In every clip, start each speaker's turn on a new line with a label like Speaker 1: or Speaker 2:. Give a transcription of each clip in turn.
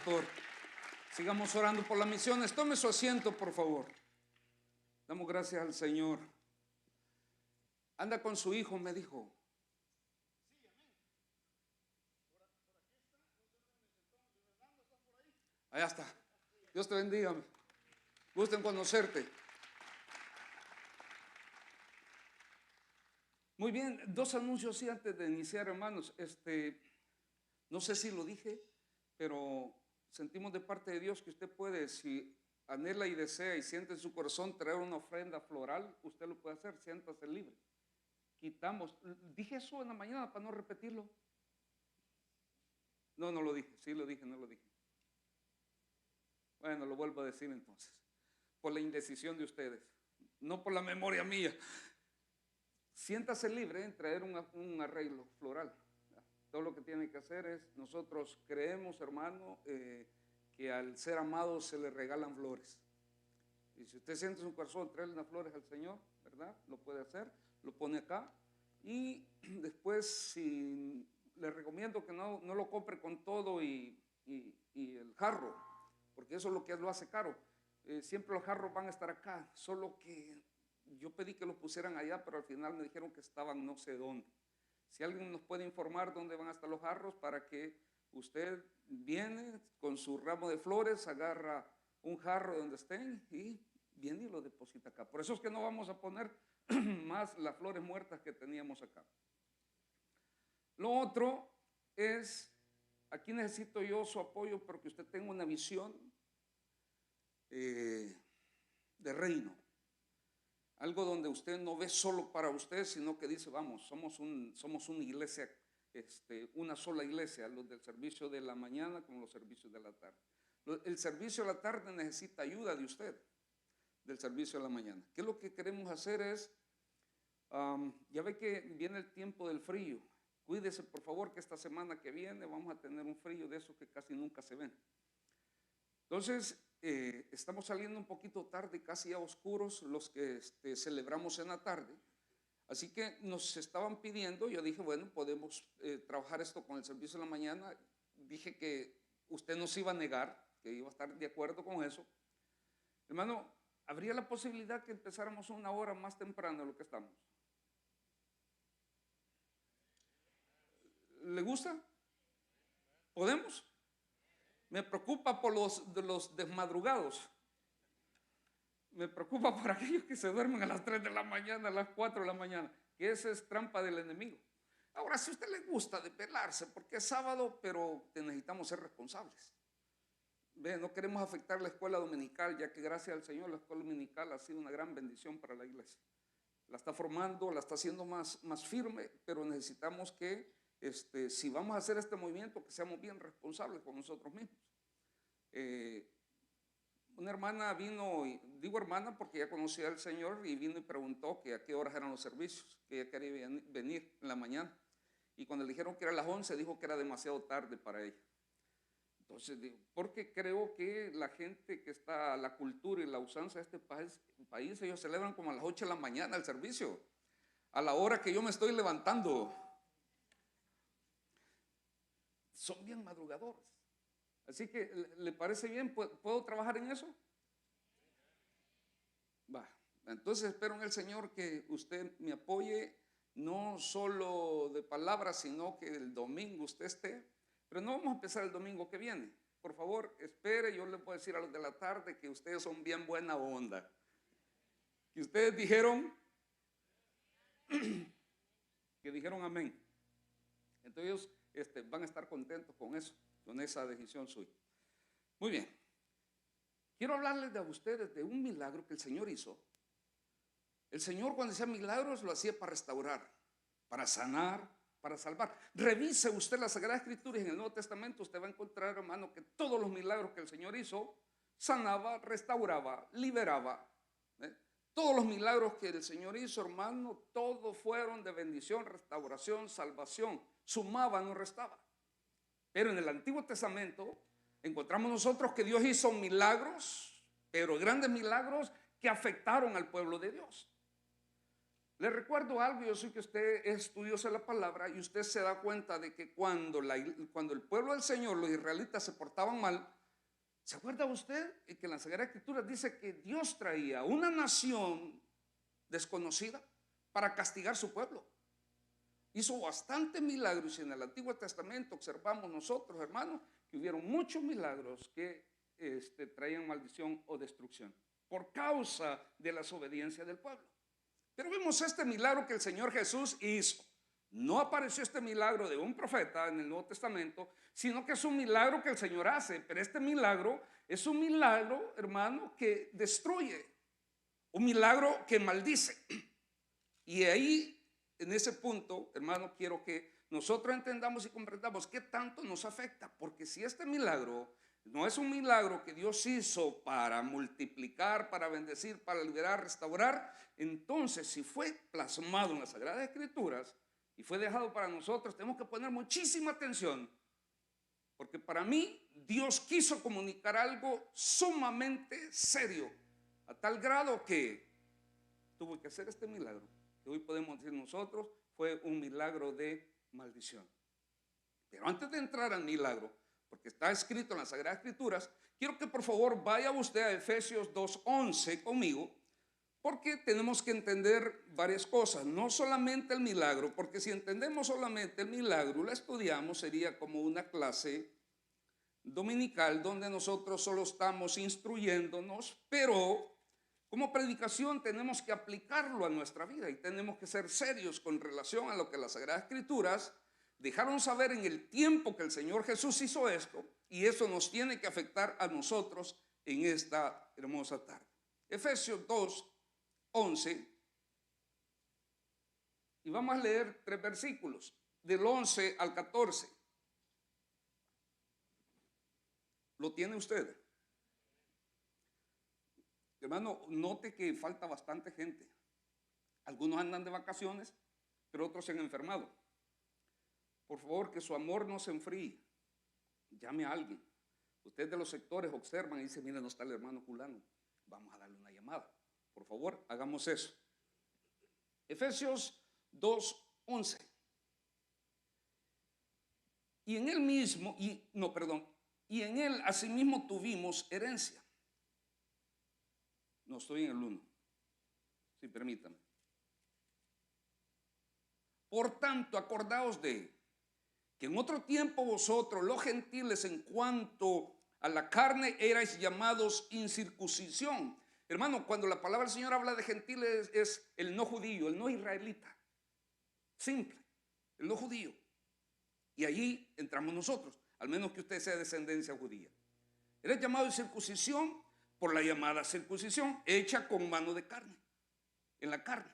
Speaker 1: Pastor. Sigamos orando por las misiones. Tome su asiento, por favor. Damos gracias al Señor. Anda con su hijo, me dijo. Allá está. Dios te bendiga. Gusto en conocerte. Muy bien, dos anuncios sí antes de iniciar, hermanos. No sé si lo dije, pero sentimos de parte de Dios que usted puede, si anhela y desea y siente en su corazón traer una ofrenda floral, usted lo puede hacer, siéntase libre. Quitamos, dije eso en la mañana para no repetirlo. No lo dije, sí lo dije, no lo dije. Bueno, lo vuelvo a decir entonces, por la indecisión de ustedes, no por la memoria mía. Siéntase libre en traer un arreglo floral. Todo lo que tiene que hacer es, nosotros creemos, hermano, que al ser amado se le regalan flores. Y si usted siente en su corazón traerle unas flores al Señor, ¿verdad? Lo puede hacer, lo pone acá. Y después, si le recomiendo que no lo compre con todo y el jarro, porque eso es lo que lo hace caro. Siempre los jarros van a estar acá, solo que yo pedí que los pusieran allá, pero al final me dijeron que estaban no sé dónde. Si alguien nos puede informar dónde van a estar los jarros para que usted viene con su ramo de flores, agarra un jarro donde estén y viene y lo deposita acá. Por eso es que no vamos a poner más las flores muertas que teníamos acá. Lo otro es, aquí necesito yo su apoyo porque usted tenga una visión de reino. Algo donde usted no ve solo para usted, sino que dice, vamos, somos una iglesia, una sola iglesia, los del servicio de la mañana como los servicios de la tarde. El servicio de la tarde necesita ayuda de usted, del servicio de la mañana. ¿Qué es lo que queremos hacer? Es, ya ve que viene el tiempo del frío. Cuídese, por favor, que esta semana que viene vamos a tener un frío de esos que casi nunca se ven. Entonces, estamos saliendo un poquito tarde, casi a oscuros, los que celebramos en la tarde. Así que nos estaban pidiendo, yo dije, bueno, podemos trabajar esto con el servicio de la mañana. Dije que usted nos iba a negar, que iba a estar de acuerdo con eso. Hermano, ¿habría la posibilidad que empezáramos una hora más temprano de lo que estamos? ¿Le gusta? ¿Podemos? Me preocupa por los desmadrugados. Me preocupa por aquellos que se duermen a las 3 de la mañana, a las 4 de la mañana, que esa es trampa del enemigo. Ahora, si a usted le gusta desvelarse, porque es sábado, pero necesitamos ser responsables. Ve, no queremos afectar la escuela dominical, ya que gracias al Señor la escuela dominical ha sido una gran bendición para la iglesia. La está formando, la está haciendo más firme, pero necesitamos que, si vamos a hacer este movimiento, que seamos bien responsables con nosotros mismos. Una hermana vino, digo hermana porque ya conocía al Señor, y vino y preguntó que a qué horas eran los servicios, que ella quería venir en la mañana. Y cuando le dijeron que era las 11, dijo que era demasiado tarde para ella. Entonces digo, porque creo que la gente que está, la cultura y la usanza de este país, ellos celebran como a las 8 de la mañana el servicio, a la hora que yo me estoy levantando. Son bien madrugadores. Así que, ¿le parece bien? ¿Puedo trabajar en eso? Va. Entonces espero en el Señor que usted me apoye, no solo de palabras, sino que el domingo usted esté. Pero no vamos a empezar el domingo que viene. Por favor, espere, yo le puedo decir a los de la tarde que ustedes son bien buena onda. Que ustedes dijeron, que dijeron amén. Entonces ellos van a estar contentos con eso, con esa decisión suya. Muy bien. Quiero hablarles a ustedes de un milagro que el Señor hizo. El Señor, cuando hacía milagros, lo hacía para restaurar, para sanar, para salvar. Revise usted la Sagrada Escritura y en el Nuevo Testamento usted va a encontrar, hermano, que todos los milagros que el Señor hizo, sanaba, restauraba, liberaba. Todos los milagros que el Señor hizo, hermano, todos fueron de bendición, restauración, salvación. Sumaba, no restaba. Pero en el Antiguo Testamento encontramos nosotros que Dios hizo milagros, pero grandes milagros que afectaron al pueblo de Dios. Le recuerdo algo, yo sé que usted es estudioso de la palabra y usted se da cuenta de que cuando el pueblo del Señor, los israelitas, se portaban mal, ¿se acuerda usted que en la Sagrada Escritura dice que Dios traía una nación desconocida para castigar su pueblo? Hizo bastantes milagros y en el Antiguo Testamento observamos nosotros, hermanos, que hubieron muchos milagros que traían maldición o destrucción por causa de la desobediencia del pueblo. Pero vemos este milagro que el Señor Jesús hizo. No apareció este milagro de un profeta en el Nuevo Testamento, sino que es un milagro que el Señor hace. Pero este milagro es un milagro, hermano, que destruye, un milagro que maldice. Y ahí, en ese punto, hermano, quiero que nosotros entendamos y comprendamos qué tanto nos afecta. Porque si este milagro no es un milagro que Dios hizo para multiplicar, para bendecir, para liberar, restaurar, entonces si fue plasmado en las Sagradas Escrituras y fue dejado para nosotros, tenemos que poner muchísima atención. Porque para mí Dios quiso comunicar algo sumamente serio, a tal grado que tuvo que hacer este milagro, que hoy podemos decir nosotros fue un milagro de maldición. Pero antes de entrar al milagro, porque está escrito en las Sagradas Escrituras, quiero que por favor vaya usted a Efesios 2:11 conmigo, porque tenemos que entender varias cosas, no solamente el milagro, porque si entendemos solamente el milagro, lo estudiamos, sería como una clase dominical donde nosotros solo estamos instruyéndonos, pero como predicación tenemos que aplicarlo a nuestra vida y tenemos que ser serios con relación a lo que las Sagradas Escrituras dejaron saber en el tiempo que el Señor Jesús hizo esto, y eso nos tiene que afectar a nosotros en esta hermosa tarde. Efesios 2:11, y vamos a leer 3 versículos, del 11 al 14. ¿Lo tiene usted? Hermano, note que falta bastante gente. Algunos andan de vacaciones, pero otros se han enfermado. Por favor, que su amor no se enfríe. Llame a alguien. Ustedes de los sectores observan y dicen, mira, no está el hermano fulano. Vamos a darle una llamada. Por favor, hagamos eso. Efesios 2:11. Y en él asimismo tuvimos herencia. No estoy en el 1. Si permítanme. Por tanto, acordaos de que en otro tiempo vosotros, los gentiles, en cuanto a la carne, erais llamados incircuncisión. Hermano, cuando la palabra del Señor habla de gentiles, es el no judío, el no israelita. Simple, el no judío. Y allí entramos nosotros, al menos que usted sea de descendencia judía. Eres llamado incircuncisión por la llamada circuncisión hecha con mano de carne, en la carne.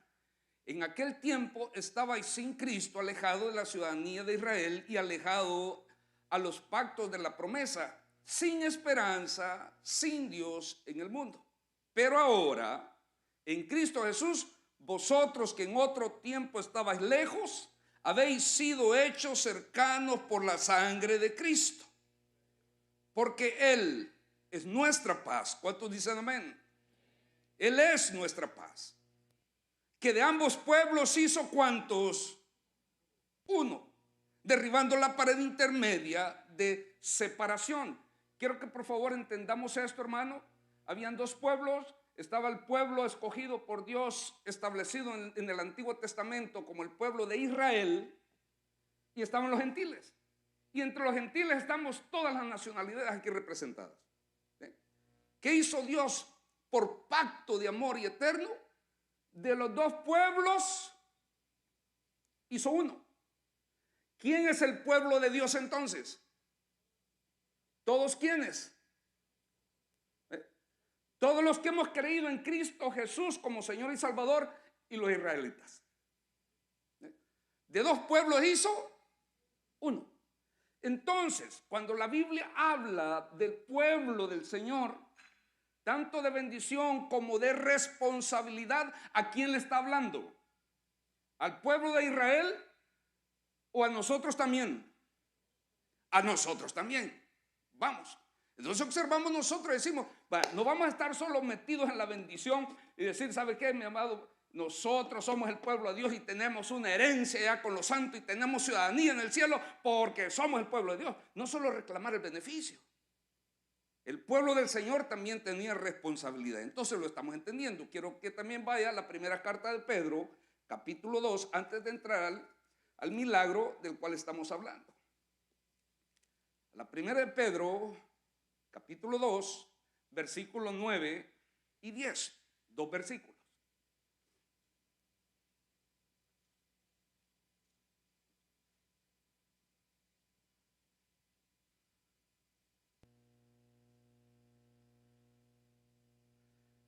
Speaker 1: En aquel tiempo estabais sin Cristo, alejado de la ciudadanía de Israel y alejado a los pactos de la promesa, sin esperanza, sin Dios en el mundo. Pero ahora, en Cristo Jesús, vosotros que en otro tiempo estabais lejos, habéis sido hechos cercanos por la sangre de Cristo. Porque Él es nuestra paz. ¿Cuántos dicen amén? Él es nuestra paz. Que de ambos pueblos hizo ¿cuántos? Uno, derribando la pared intermedia de separación. Quiero que por favor entendamos esto, hermano. Habían dos pueblos. Estaba el pueblo escogido por Dios, establecido en el Antiguo Testamento como el pueblo de Israel, y estaban los gentiles. Y entre los gentiles estamos todas las nacionalidades aquí representadas. ¿Qué hizo Dios por pacto de amor y eterno? De los dos pueblos hizo uno. ¿Quién es el pueblo de Dios entonces? ¿Todos quiénes? Todos los que hemos creído en Cristo Jesús como Señor y Salvador, y los israelitas. De dos pueblos hizo uno. Entonces, cuando la Biblia habla del pueblo del Señor, tanto de bendición como de responsabilidad, ¿a quién le está hablando? ¿Al pueblo de Israel o a nosotros también? A nosotros también. Vamos. Entonces observamos nosotros y decimos, no vamos a estar solo metidos en la bendición y decir, ¿sabe qué, mi amado? nosotros somos el pueblo de Dios y tenemos una herencia ya con los santos y tenemos ciudadanía en el cielo porque somos el pueblo de Dios. No solo reclamar el beneficio. El pueblo del Señor también tenía responsabilidad. Entonces lo estamos entendiendo. Quiero que también vaya a la primera carta de Pedro, capítulo 2, antes de entrar al milagro del cual estamos hablando. La primera de Pedro, capítulo 2, versículos 9 y 10. 2 versículos.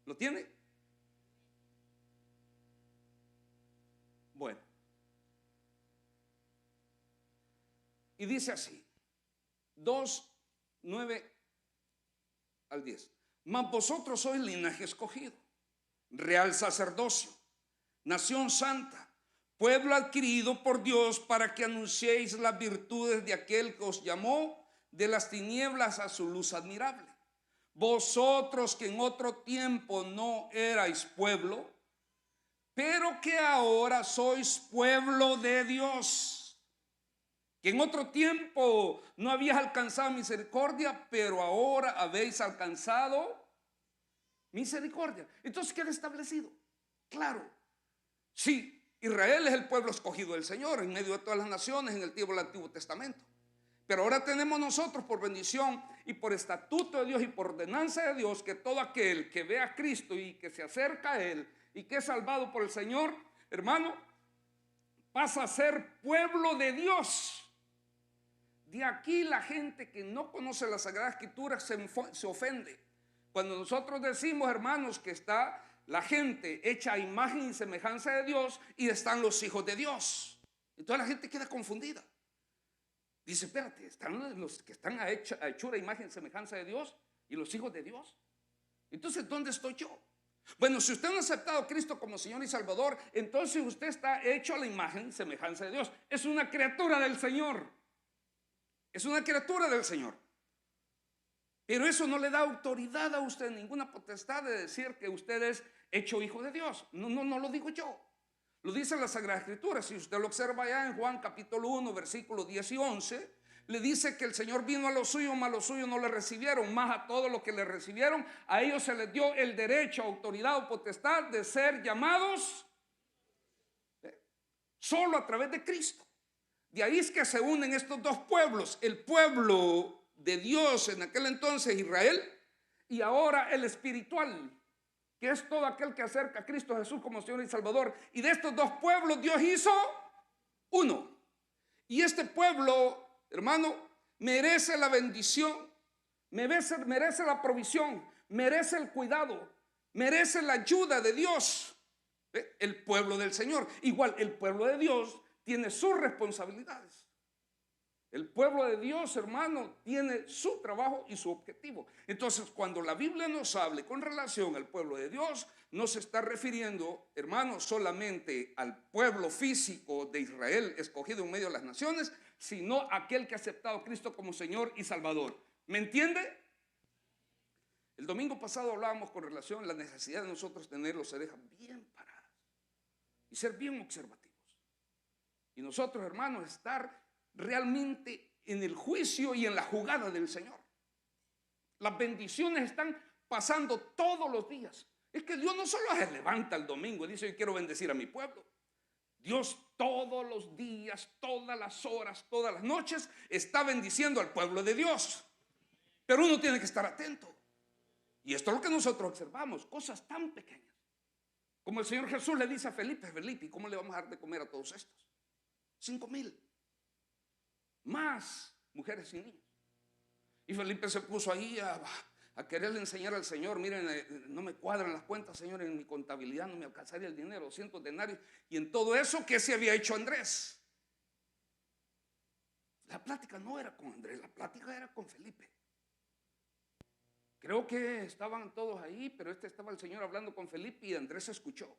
Speaker 1: ¿Lo tiene? Bueno. Y dice así, 2, 9 al 10. Mas vosotros sois linaje escogido, real sacerdocio, nación santa, pueblo adquirido por Dios para que anunciéis las virtudes de aquel que os llamó de las tinieblas a su luz admirable. Vosotros que en otro tiempo no erais pueblo, pero que ahora sois pueblo de Dios, que en otro tiempo no habías alcanzado misericordia, pero ahora habéis alcanzado misericordia. Entonces, ¿qué ha establecido? Claro, sí, Israel es el pueblo escogido del Señor en medio de todas las naciones en el tiempo del Antiguo Testamento. Pero ahora tenemos nosotros por bendición y por estatuto de Dios y por ordenanza de Dios que todo aquel que ve a Cristo y que se acerca a Él y que es salvado por el Señor, hermano, pasa a ser pueblo de Dios. De aquí la gente que no conoce la Sagrada Escritura se ofende. Cuando nosotros decimos, hermanos, que está la gente hecha a imagen y semejanza de Dios y están los hijos de Dios, entonces la gente queda confundida. Dice, espérate, ¿están los que están a hechura, imagen y semejanza de Dios y los hijos de Dios? Entonces, ¿dónde estoy yo? Bueno, si usted no ha aceptado a Cristo como Señor y Salvador, entonces usted está hecho a la imagen y semejanza de Dios. Es una criatura del Señor. Es una criatura del Señor. Pero eso no le da autoridad a usted, ninguna potestad de decir que usted es hecho hijo de Dios. No lo digo yo. Lo dice la Sagrada Escritura. Si usted lo observa allá en Juan capítulo 1, versículos 10 y 11, le dice que el Señor vino a los suyos, mas los suyos no le recibieron. Más a todos los que le recibieron, a ellos se les dio el derecho, autoridad o potestad de ser llamados solo a través de Cristo. De ahí es que se unen estos dos pueblos, el pueblo de Dios en aquel entonces, Israel, y ahora el espiritual, que es todo aquel que acerca a Cristo Jesús como Señor y Salvador. Y de estos dos pueblos Dios hizo uno. Y este pueblo, hermano, merece la bendición, merece la provisión, merece el cuidado, merece la ayuda de Dios. El pueblo del Señor. Igual el pueblo de Dios tiene sus responsabilidades. El pueblo de Dios, hermano, tiene su trabajo y su objetivo. Entonces, cuando la Biblia nos hable con relación al pueblo de Dios, no se está refiriendo, hermano, solamente al pueblo físico de Israel escogido en medio de las naciones, sino a aquel que ha aceptado a Cristo como Señor y Salvador. ¿Me entiende? El domingo pasado hablábamos con relación a la necesidad de nosotros tener las orejas bien paradas y ser bien observativos. Y nosotros, hermanos, estar realmente en el juicio y en la jugada del Señor. Las bendiciones están pasando todos los días. Es que Dios no solo se levanta el domingo y dice, yo quiero bendecir a mi pueblo. Dios todos los días, todas las horas, todas las noches está bendiciendo al pueblo de Dios. Pero uno tiene que estar atento. Y esto es lo que nosotros observamos, cosas tan pequeñas. Como el Señor Jesús le dice a Felipe, ¿y cómo le vamos a dar de comer a todos estos? 5,000. Más mujeres y niños. Y Felipe se puso ahí a quererle enseñar al Señor, miren, no me cuadran las cuentas, Señor, en mi contabilidad no me alcanzaría el dinero, 200 denarios. Y en todo eso, ¿qué se había hecho Andrés? La plática no era con Andrés, la plática era con Felipe. Creo que estaban todos ahí, pero estaba el Señor hablando con Felipe y Andrés escuchó.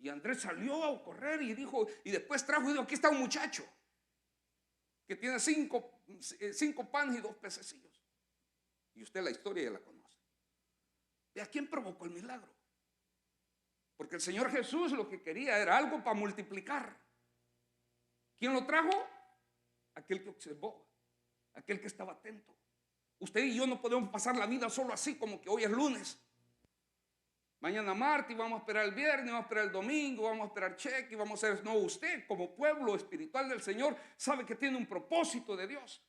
Speaker 1: Y Andrés salió a correr y dijo, y después trajo y dijo, aquí está un muchacho que tiene 5 panes y 2 pececillos. Y usted la historia ya la conoce. ¿De a quién provocó el milagro? Porque el Señor Jesús lo que quería era algo para multiplicar. ¿Quién lo trajo? Aquel que observó, aquel que estaba atento. Usted y yo no podemos pasar la vida solo así, como que hoy es lunes, mañana martes, vamos a esperar el viernes, vamos a esperar el domingo, vamos a esperar cheque, vamos a hacer. No, usted como pueblo espiritual del Señor sabe que tiene un propósito de Dios.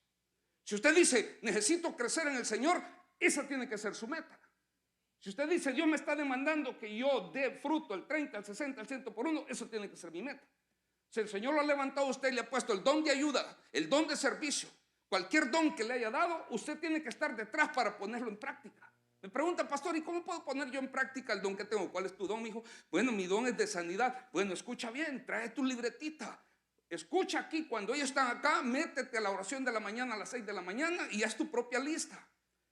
Speaker 1: Si usted dice, necesito crecer en el Señor, esa tiene que ser su meta. Si usted dice, Dios me está demandando que yo dé fruto el 30, el 60, el 100 por uno, eso tiene que ser mi meta. Si el Señor lo ha levantado a usted y le ha puesto el don de ayuda, el don de servicio, cualquier don que le haya dado, usted tiene que estar detrás para ponerlo en práctica. Me pregunta, pastor, ¿y cómo puedo poner yo en práctica el don que tengo? ¿Cuál es tu don, mijo? Bueno, mi don es de sanidad. Bueno, escucha bien, trae tu libretita. Escucha aquí, cuando ellos están acá, métete a la oración de la mañana a las 6 de la mañana y haz tu propia lista.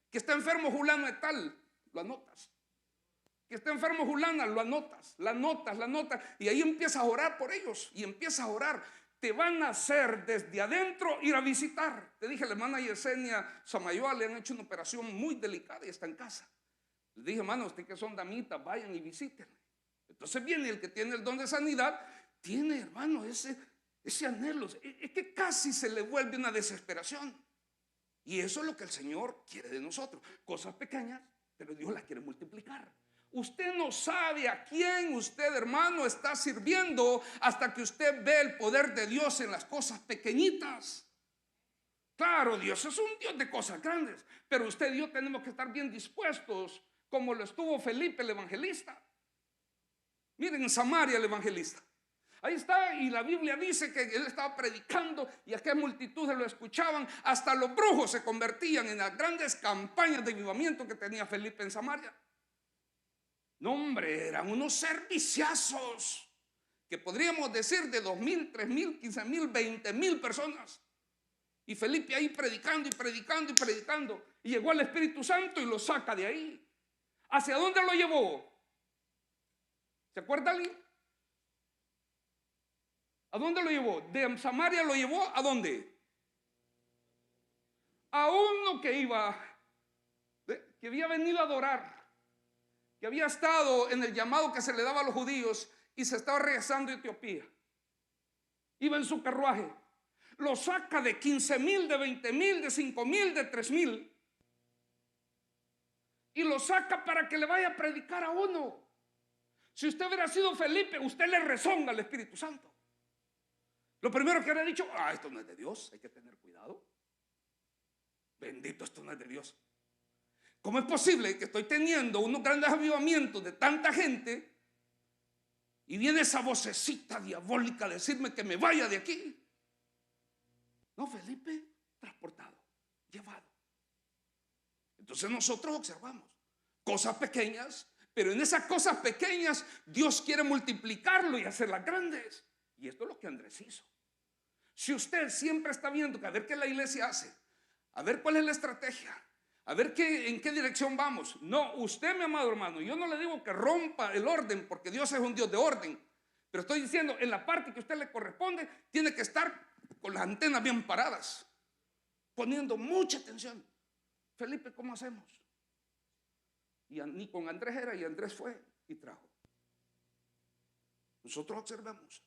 Speaker 1: Que está enfermo Julano de tal, lo anotas. Que está enfermo Julana, lo anotas, la notas. Y ahí empiezas a orar por ellos. Y empiezas a orar. Te van a hacer desde adentro ir a visitar. Te dije, la hermana Yesenia Samayoa le han hecho una operación muy delicada y está en casa. Le dije, hermano, ustedes que son damitas, vayan y visítenle. Entonces viene el que tiene el don de sanidad, tiene, hermano, ese anhelo. Es que casi se le vuelve una desesperación. Y eso es lo que el Señor quiere de nosotros. Cosas pequeñas, pero Dios las quiere multiplicar. Usted no sabe a quién usted, hermano, está sirviendo hasta que usted ve el poder de Dios en las cosas pequeñitas. Claro, Dios es un Dios de cosas grandes, pero usted y yo tenemos que estar bien dispuestos, como lo estuvo Felipe el evangelista. Miren, en Samaria el evangelista. Ahí está, y la Biblia dice que él estaba predicando y aquellas multitudes lo escuchaban. Hasta los brujos se convertían en las grandes campañas de avivamiento que tenía Felipe en Samaria. No, hombre, eran unos serviciazos que podríamos decir de 2,000, 3,000, 15,000, 20,000 personas. Y Felipe ahí predicando y predicando y predicando. Y llegó el Espíritu Santo y lo saca de ahí. ¿Hacia dónde lo llevó? ¿Se acuerda alguien? ¿A dónde lo llevó? De Samaria lo llevó ¿a dónde? A uno que que había venido a adorar, que había estado en el llamado que se le daba a los judíos y se estaba regresando a Etiopía. Iba en su carruaje. Lo saca de 15,000, de 20,000, de 5,000, de 3,000. Y lo saca para que le vaya a predicar a uno. Si usted hubiera sido Felipe, usted le rezonga al Espíritu Santo. Lo primero que habría dicho, esto no es de Dios, hay que tener cuidado. Bendito, esto no es de Dios. ¿Cómo es posible que estoy teniendo unos grandes avivamientos de tanta gente y viene esa vocecita diabólica a decirme que me vaya de aquí? No, Felipe, transportado, llevado. Entonces nosotros observamos cosas pequeñas, pero en esas cosas pequeñas Dios quiere multiplicarlo y hacerlas grandes. Y esto es lo que Andrés hizo. Si usted siempre está viendo que a ver qué la iglesia hace, a ver cuál es la estrategia, a ver en qué dirección vamos. No, usted, mi amado hermano, yo no le digo que rompa el orden, porque Dios es un Dios de orden. Pero estoy diciendo, en la parte que a usted le corresponde, tiene que estar con las antenas bien paradas, poniendo mucha atención. Felipe, ¿cómo hacemos? Y ni con Andrés era, y Andrés fue y trajo. Nosotros observamos.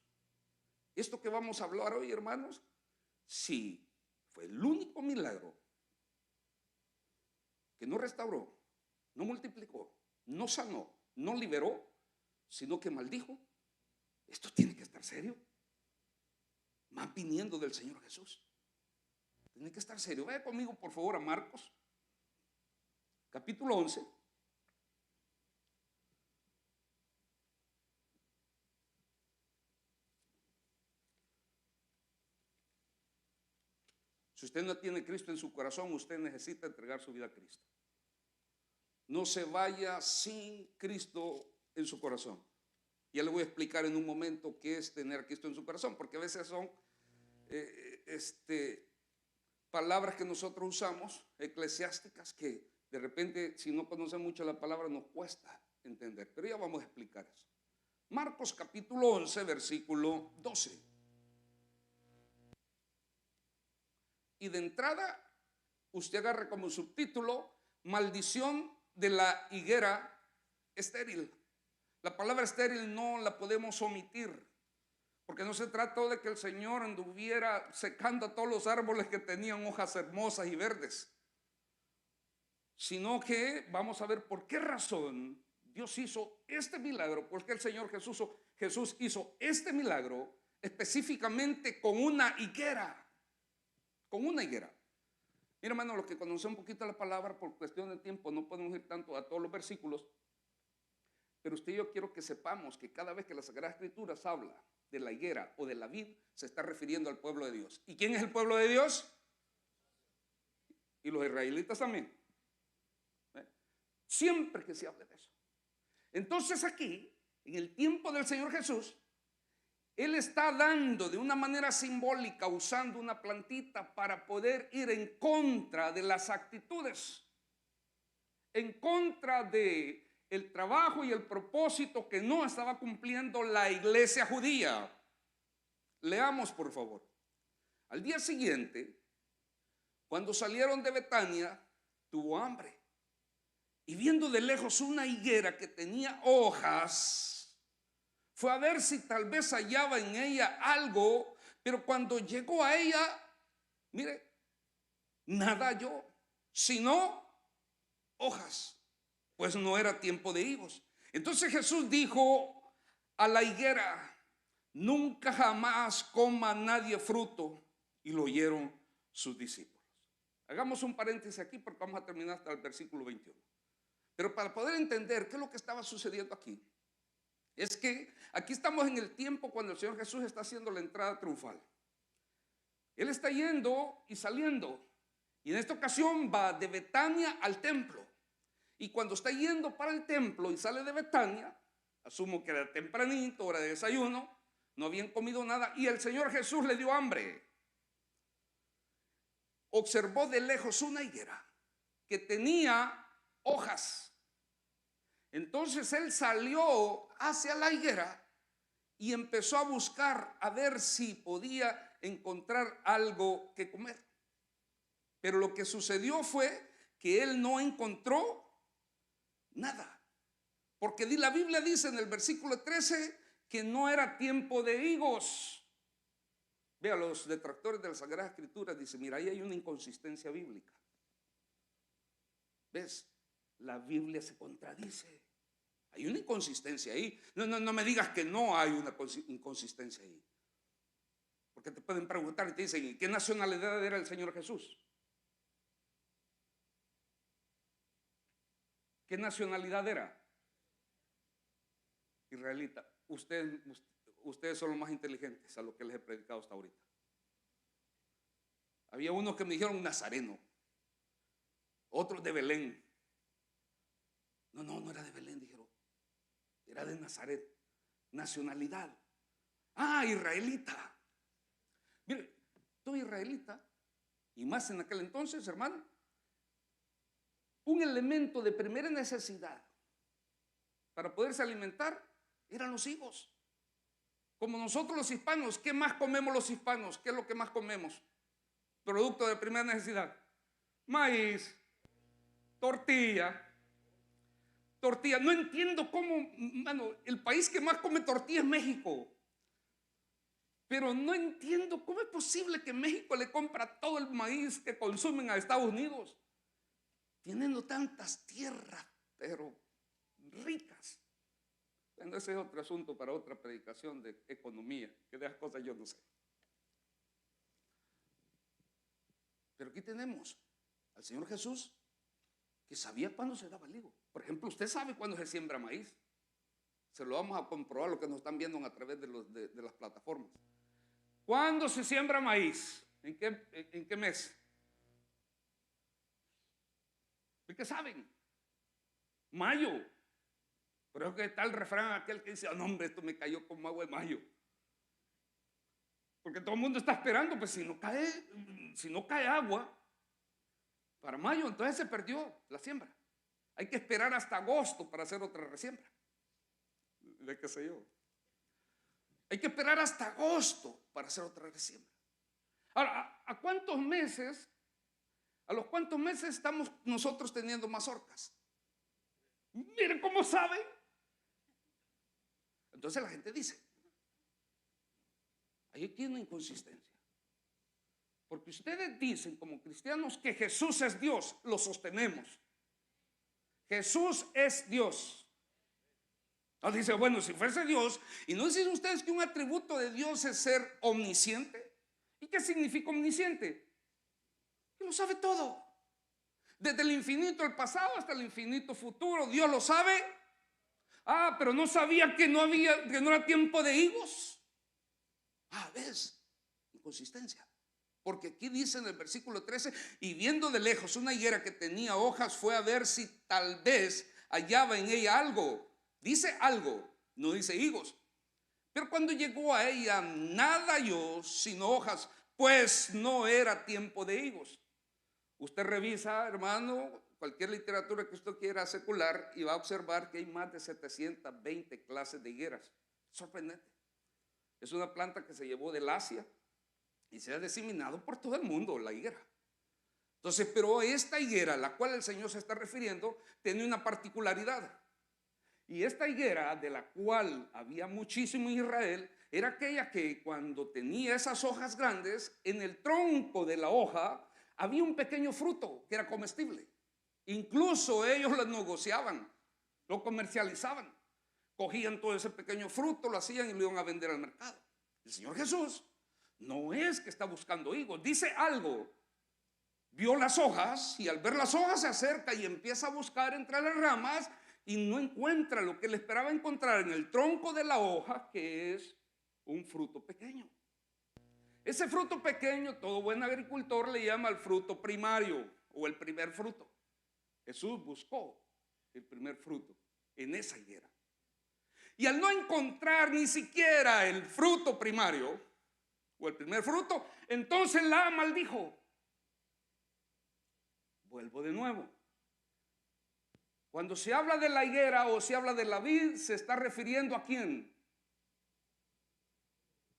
Speaker 1: Esto que vamos a hablar hoy, hermanos, sí, fue el único milagro que no restauró, no multiplicó, no sanó, no liberó, sino que maldijo. Esto tiene que estar serio. Más viniendo del Señor Jesús. Tiene que estar serio. Vaya conmigo, por favor, a Marcos, capítulo 11. Si usted no tiene Cristo en su corazón, usted necesita entregar su vida a Cristo. No se vaya sin Cristo en su corazón. Ya le voy a explicar en un momento qué es tener a Cristo en su corazón, porque a veces son palabras que nosotros usamos, eclesiásticas, que de repente, si no conocen mucho la palabra, nos cuesta entender. Pero ya vamos a explicar eso. Marcos capítulo 11, versículo 12. Y de entrada, usted agarre como subtítulo, maldición de la higuera estéril. La palabra estéril no la podemos omitir, porque no se trató de que el Señor anduviera secando a todos los árboles que tenían hojas hermosas y verdes, sino que vamos a ver por qué razón Dios hizo este milagro, porque el Señor Jesús hizo este milagro específicamente con una higuera. Con una higuera. Mira, hermano, los que conocen un poquito la palabra, por cuestión de tiempo no podemos ir tanto a todos los versículos, pero usted y yo quiero que sepamos que cada vez que la Sagrada Escritura habla de la higuera o de la vid, se está refiriendo al pueblo de Dios. ¿Y quién es el pueblo de Dios? Y los israelitas también. Siempre que se hable de eso. Entonces aquí, en el tiempo del Señor Jesús, Él está dando de una manera simbólica, usando una plantita para poder ir en contra de las actitudes, en contra de el trabajo y el propósito que no estaba cumpliendo la iglesia judía. Leamos, por favor. Al día siguiente, cuando salieron de Betania, tuvo hambre. Y viendo de lejos una higuera que tenía hojas, fue a ver si tal vez hallaba en ella algo, pero cuando llegó a ella, mire, nada halló, sino hojas, pues no era tiempo de higos. Entonces Jesús dijo a la higuera: nunca jamás coma nadie fruto. Y lo oyeron sus discípulos. Hagamos un paréntesis aquí porque vamos a terminar hasta el versículo 21. Pero para poder entender qué es lo que estaba sucediendo aquí, es que aquí estamos en el tiempo cuando el Señor Jesús está haciendo la entrada triunfal. Él está yendo y saliendo, y en esta ocasión va de Betania al templo. Y cuando está yendo para el templo y sale de Betania, asumo que era tempranito, hora de desayuno, no habían comido nada, y el Señor Jesús le dio hambre. Observó de lejos una higuera que tenía hojas. Entonces él salió hacia la higuera y empezó a buscar a ver si podía encontrar algo que comer. Pero lo que sucedió fue que él no encontró nada, porque la Biblia dice en el versículo 13 que no era tiempo de higos. Vea, los detractores de la Sagrada Escritura dicen: mira, ahí hay una inconsistencia bíblica. ¿Ves? La Biblia se contradice. Hay una inconsistencia ahí. No me digas que no hay una inconsistencia ahí. Porque te pueden preguntar y te dicen: ¿qué nacionalidad era el Señor Jesús? ¿Qué nacionalidad era? Israelita. Ustedes son los más inteligentes a lo que les he predicado hasta ahorita. Había unos que me dijeron nazareno, otros de Belén. No era de Belén, dijeron, era de Nazaret. Nacionalidad: israelita. Mire, tú israelita, y más en aquel entonces, hermano, un elemento de primera necesidad para poderse alimentar eran los higos. Como nosotros los hispanos, ¿qué más comemos los hispanos? ¿Qué es lo que más comemos? Producto de primera necesidad: maíz, tortilla. No entiendo cómo, mano, el país que más come tortilla es México. Pero no entiendo cómo es posible que México le compra todo el maíz que consumen a Estados Unidos, teniendo tantas tierras, pero ricas. Bueno, ese es otro asunto para otra predicación de economía, que de esas cosas yo no sé. Pero aquí tenemos al Señor Jesús, que sabía cuándo se daba el higo. Por ejemplo, usted sabe cuándo se siembra maíz. Se lo vamos a comprobar, lo que nos están viendo a través de las plataformas. ¿Cuándo se siembra maíz? ¿En qué mes? ¿Y qué saben? Mayo. Pero es que está el refrán aquel que dice: no, hombre, esto me cayó como agua de mayo. Porque todo el mundo está esperando, pues si no cae agua para mayo, entonces se perdió la siembra. Hay que esperar hasta agosto para hacer otra resiembra. ¿De qué sé yo? Hay que esperar hasta agosto para hacer otra resiembra. Ahora, ¿a los cuántos meses estamos nosotros teniendo mazorcas? Miren cómo saben. Entonces la gente dice, ahí tiene inconsistencia. Porque ustedes dicen como cristianos que Jesús es Dios, lo sostenemos. Jesús es Dios. Entonces dice, bueno, si fuese Dios, ¿y no dicen ustedes que un atributo de Dios es ser omnisciente? ¿Y qué significa omnisciente? Que lo sabe todo. Desde el infinito el pasado hasta el infinito futuro, Dios lo sabe. Ah, pero no sabía que no era tiempo de higos. Ah, ves, inconsistencia. Porque aquí dice en el versículo 13, y viendo de lejos una higuera que tenía hojas, fue a ver si tal vez hallaba en ella algo. Dice algo, no dice higos. Pero cuando llegó a ella, nada halló sino hojas, pues no era tiempo de higos. Usted revisa, hermano, cualquier literatura que usted quiera secular y va a observar que hay más de 720 clases de higueras. Sorprendente. Es una planta que se llevó del Asia y se ha diseminado por todo el mundo, la higuera. Entonces, pero esta higuera a la cual el Señor se está refiriendo tiene una particularidad. Y esta higuera, de la cual había muchísimo en Israel, era aquella que cuando tenía esas hojas grandes, en el tronco de la hoja había un pequeño fruto que era comestible. Incluso ellos lo negociaban, lo comercializaban. Cogían todo ese pequeño fruto, lo hacían y lo iban a vender al mercado. El Señor Jesús no es que está buscando higos, dice algo. Vio las hojas y al ver las hojas se acerca y empieza a buscar entre las ramas y no encuentra lo que él esperaba encontrar en el tronco de la hoja, que es un fruto pequeño. Ese fruto pequeño, todo buen agricultor le llama el fruto primario o el primer fruto. Jesús buscó el primer fruto en esa higuera. Y al no encontrar ni siquiera el fruto primario o el primer fruto, entonces la maldijo. Vuelvo de nuevo. Cuando se habla de la higuera o se habla de la vid, se está refiriendo ¿a quién?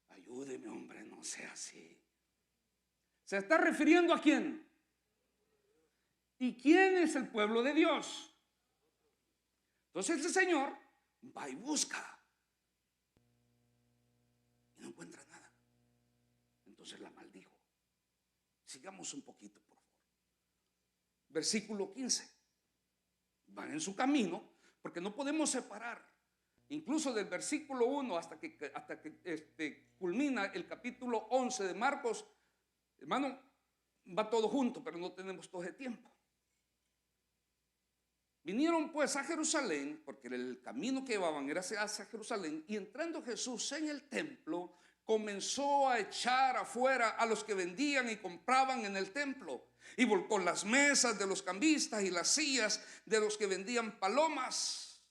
Speaker 1: Ayúdeme, hombre, no sea así. ¿Se está refiriendo a quién? ¿Y quién es el pueblo de Dios? Entonces el Señor va y busca y no encuentra nada. Entonces la maldijo. Sigamos un poquito, por favor. Versículo 15. Van en su camino, porque no podemos separar, incluso del versículo 1 hasta que culmina el capítulo 11 de Marcos. Hermano, va todo junto, pero no tenemos todo el tiempo. Vinieron pues a Jerusalén, porque el camino que llevaban era hacia Jerusalén, y entrando Jesús en el templo, comenzó a echar afuera a los que vendían y compraban en el templo, y volcó las mesas de los cambistas y las sillas de los que vendían palomas,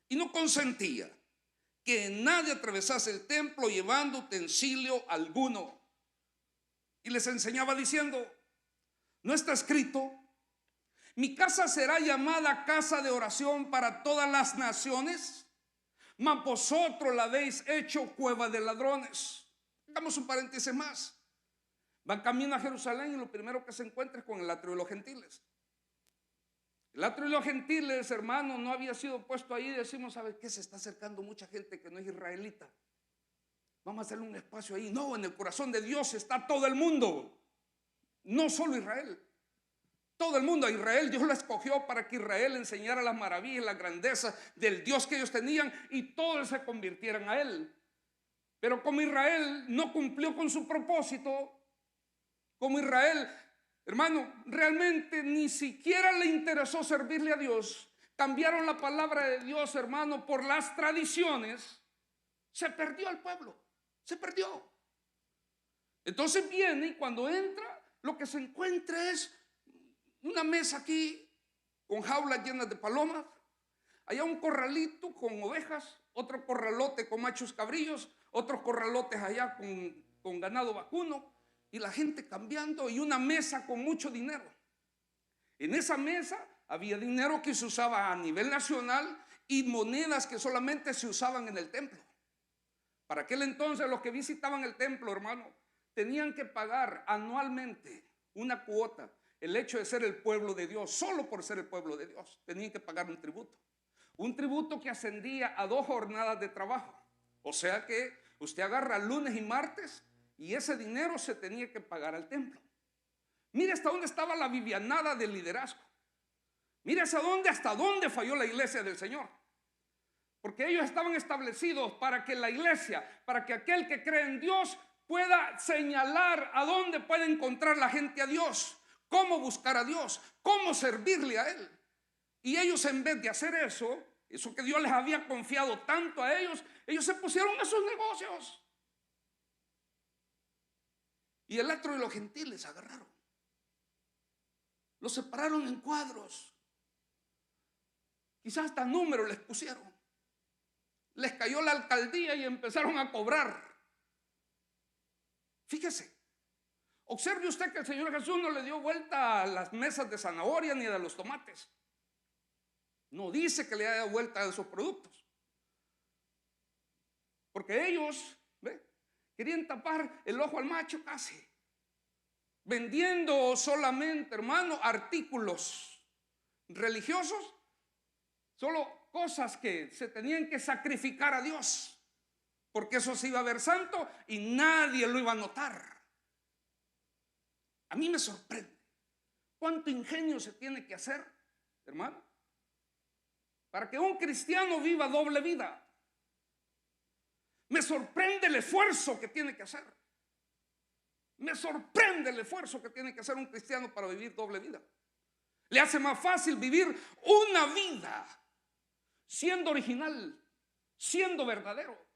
Speaker 1: y no consentía que nadie atravesase el templo llevando utensilio alguno. Y les enseñaba diciendo, ¿no está escrito? Mi casa será llamada casa de oración para todas las naciones, mas vosotros la habéis hecho cueva de ladrones. Hagamos un paréntesis más. Van camino a Jerusalén y lo primero que se encuentra es con el atrio de los gentiles. El atrio de los gentiles, hermano, no había sido puesto ahí. Decimos, ¿sabes qué? Se está acercando mucha gente que no es israelita. Vamos a hacerle un espacio ahí. No, en el corazón de Dios está todo el mundo, no solo Israel. Todo el mundo. A Israel Dios lo escogió para que Israel enseñara las maravillas, la grandeza del Dios que ellos tenían y todos se convirtieran a él. Pero como Israel no cumplió con su propósito, como Israel, hermano, realmente ni siquiera le interesó servirle a Dios, cambiaron la palabra de Dios, hermano, por las tradiciones, se perdió el pueblo, se perdió. Entonces viene y cuando entra, lo que se encuentra es una mesa aquí con jaulas llenas de palomas, allá un corralito con ovejas, otro corralote con machos cabrillos, otros corralotes allá con ganado vacuno, y la gente cambiando, y una mesa con mucho dinero. En esa mesa había dinero que se usaba a nivel nacional y monedas que solamente se usaban en el templo. Para aquel entonces los que visitaban el templo, hermano, tenían que pagar anualmente una cuota. El hecho de ser el pueblo de Dios, solo por ser el pueblo de Dios, tenían que pagar un tributo. un tributo que ascendía a 2 jornadas de trabajo. O sea que usted agarra lunes y martes y ese dinero se tenía que pagar al templo. Mire hasta dónde estaba la vivianada del liderazgo. Mire hasta dónde falló la iglesia del Señor. Porque ellos estaban establecidos para que la iglesia, para que aquel que cree en Dios pueda señalar a dónde puede encontrar la gente a Dios, cómo buscar a Dios, cómo servirle a Él. Y ellos, en vez de hacer eso que Dios les había confiado tanto a ellos, ellos se pusieron a sus negocios. Y el atro y los gentiles agarraron, los separaron en cuadros, quizás hasta números les pusieron. Les cayó la alcaldía y empezaron a cobrar. Fíjese, observe usted que el Señor Jesús no le dio vuelta a las mesas de zanahoria ni de los tomates. No dice que le haya vuelta a esos productos. Porque ellos, querían tapar el ojo al macho casi. Vendiendo solamente, hermano, artículos religiosos. Solo cosas que se tenían que sacrificar a Dios. Porque eso se iba a ver santo y nadie lo iba a notar. A mí me sorprende cuánto ingenio se tiene que hacer, hermano, para que un cristiano viva doble vida. Me sorprende el esfuerzo que tiene que hacer. Me sorprende el esfuerzo que tiene que hacer un cristiano para vivir doble vida. Le hace más fácil vivir una vida siendo original, siendo verdadero.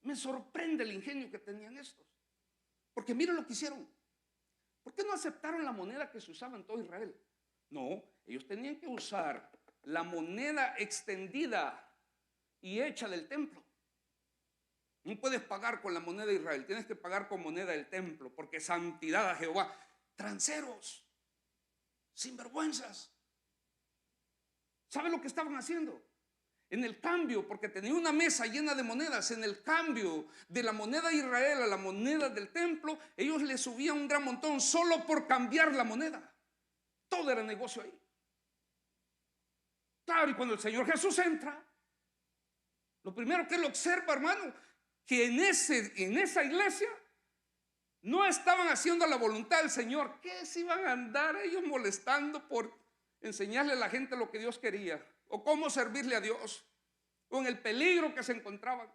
Speaker 1: Me sorprende el ingenio que tenían estos. Porque miren lo que hicieron. ¿Por qué no aceptaron la moneda que se usaba en todo Israel? No, ellos tenían que usar la moneda extendida y hecha del templo. No puedes pagar con la moneda de Israel, tienes que pagar con moneda del templo, porque santidad a Jehová. Transeros, sinvergüenzas. ¿Sabe lo que estaban haciendo? En el cambio, porque tenía una mesa llena de monedas, en el cambio de la moneda de Israel a la moneda del templo, ellos le subían un gran montón solo por cambiar la moneda. Todo era negocio ahí. Claro, y cuando el Señor Jesús entra, lo primero que él observa, hermano, que en esa iglesia no estaban haciendo la voluntad del Señor. ¿Qué se iban a andar ellos molestando por enseñarle a la gente lo que Dios quería? ¿O cómo servirle a Dios? ¿O en el peligro que se encontraban?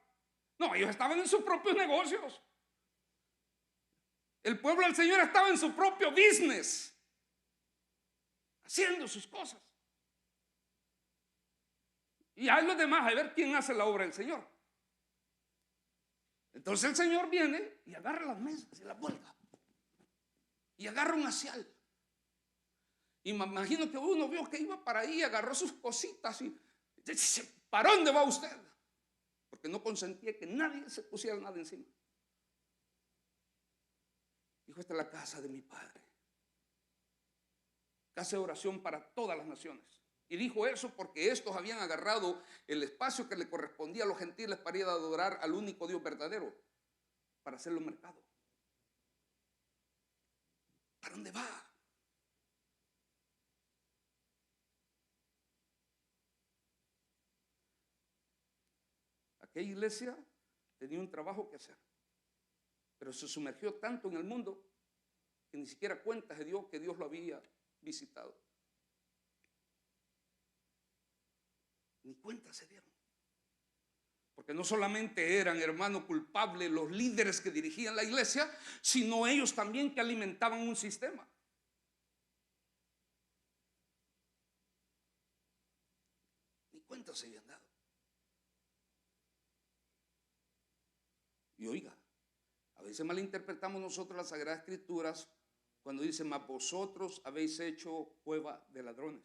Speaker 1: No, ellos estaban en sus propios negocios. El pueblo del Señor estaba en su propio business, haciendo sus cosas. Y hay los demás a ver quién hace la obra del Señor. Entonces el Señor viene y agarra las mesas y las vuelca. Y agarra un hacial. Y me imagino que uno vio que iba para ahí, agarró sus cositas y dice: ¿para dónde va usted? Porque no consentía que nadie se pusiera nada encima. Dijo: esta es la casa de mi Padre, casa de oración para todas las naciones. Y dijo eso porque estos habían agarrado el espacio que le correspondía a los gentiles para ir a adorar al único Dios verdadero, para hacerlo mercado. ¿Para dónde va? Aquella iglesia tenía un trabajo que hacer, pero se sumergió tanto en el mundo que ni siquiera cuenta se dio que Dios lo había visitado. Ni cuenta se dieron. Porque no solamente eran, hermano, culpables los líderes que dirigían la iglesia, sino ellos también que alimentaban un sistema. Ni cuenta se habían dado. Y oiga, a veces malinterpretamos nosotros las Sagradas Escrituras cuando dice: mas vosotros habéis hecho cueva de ladrones.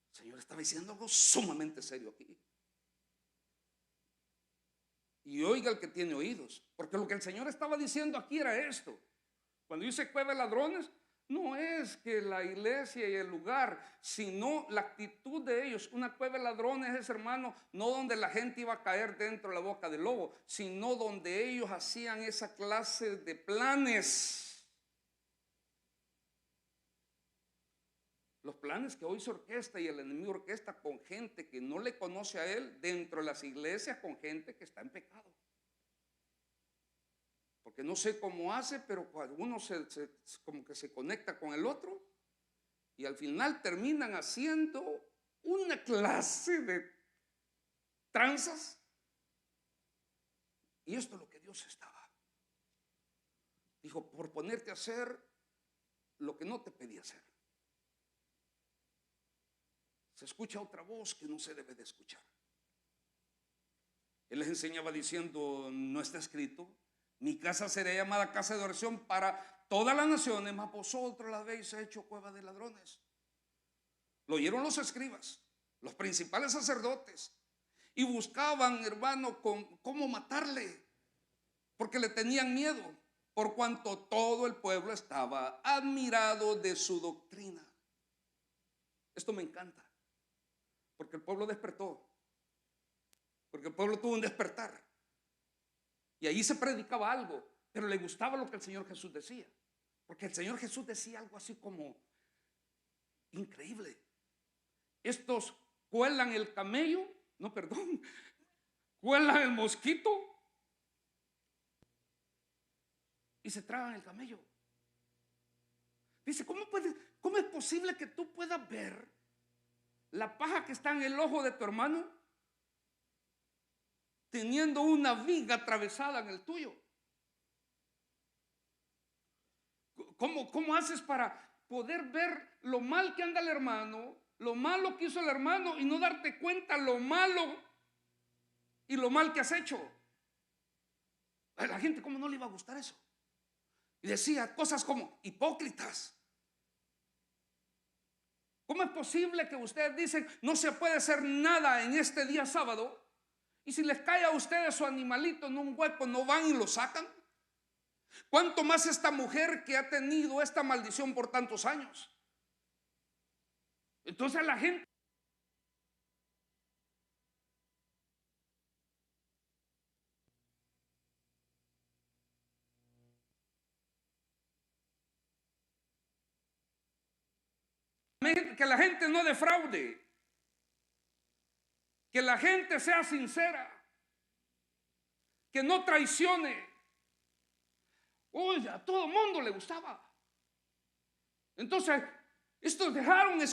Speaker 1: El Señor estaba diciendo algo sumamente serio aquí. Y oiga el que tiene oídos, porque lo que el Señor estaba diciendo aquí era esto. Cuando dice cueva de ladrones, no es que la iglesia y el lugar, sino la actitud de ellos. Una cueva de ladrones es, hermano, no donde la gente iba a caer dentro de la boca del lobo, sino donde ellos hacían esa clase de planes Los planes que hoy se orquesta y el enemigo orquesta con gente que no le conoce a él dentro de las iglesias, con gente que está en pecado. Porque no sé cómo hace, pero cuando uno como que se conecta con el otro y al final terminan haciendo una clase de tranzas. Y esto es lo que Dios estaba. Dijo, por ponerte a hacer lo que no te pedí hacer. Se escucha otra voz que no se debe de escuchar. Él les enseñaba diciendo, no está escrito, mi casa será llamada casa de oración para todas las naciones, mas vosotros la habéis hecho cueva de ladrones. Lo oyeron los escribas, los principales sacerdotes, y buscaban, hermano, cómo matarle, porque le tenían miedo, por cuanto todo el pueblo estaba admirado de su doctrina. Esto me encanta, porque el pueblo despertó, porque el pueblo tuvo un despertar. Y ahí se predicaba algo, pero le gustaba lo que el Señor Jesús decía. Porque el Señor Jesús decía algo así como increíble. Estos cuelan el camello, no, perdón, cuelan el mosquito y se tragan el camello. Dice, ¿cómo es posible que tú puedas ver la paja que está en el ojo de tu hermano teniendo una viga atravesada en el tuyo? ¿Cómo haces para poder ver lo mal que anda el hermano, lo malo que hizo el hermano y no darte cuenta lo malo y lo mal que has hecho? A la gente, ¿cómo no le iba a gustar eso? Y decía cosas como hipócritas. ¿Cómo es posible que ustedes dicen no se puede hacer nada en este día sábado? Y si les cae a ustedes su animalito en un hueco, ¿no van y lo sacan? ¿Cuánto más esta mujer que ha tenido esta maldición por tantos años? Entonces la gente que la gente no defraude, que la gente sea sincera, que no traicione. Oye, a todo mundo le gustaba. Entonces, estos dejaron de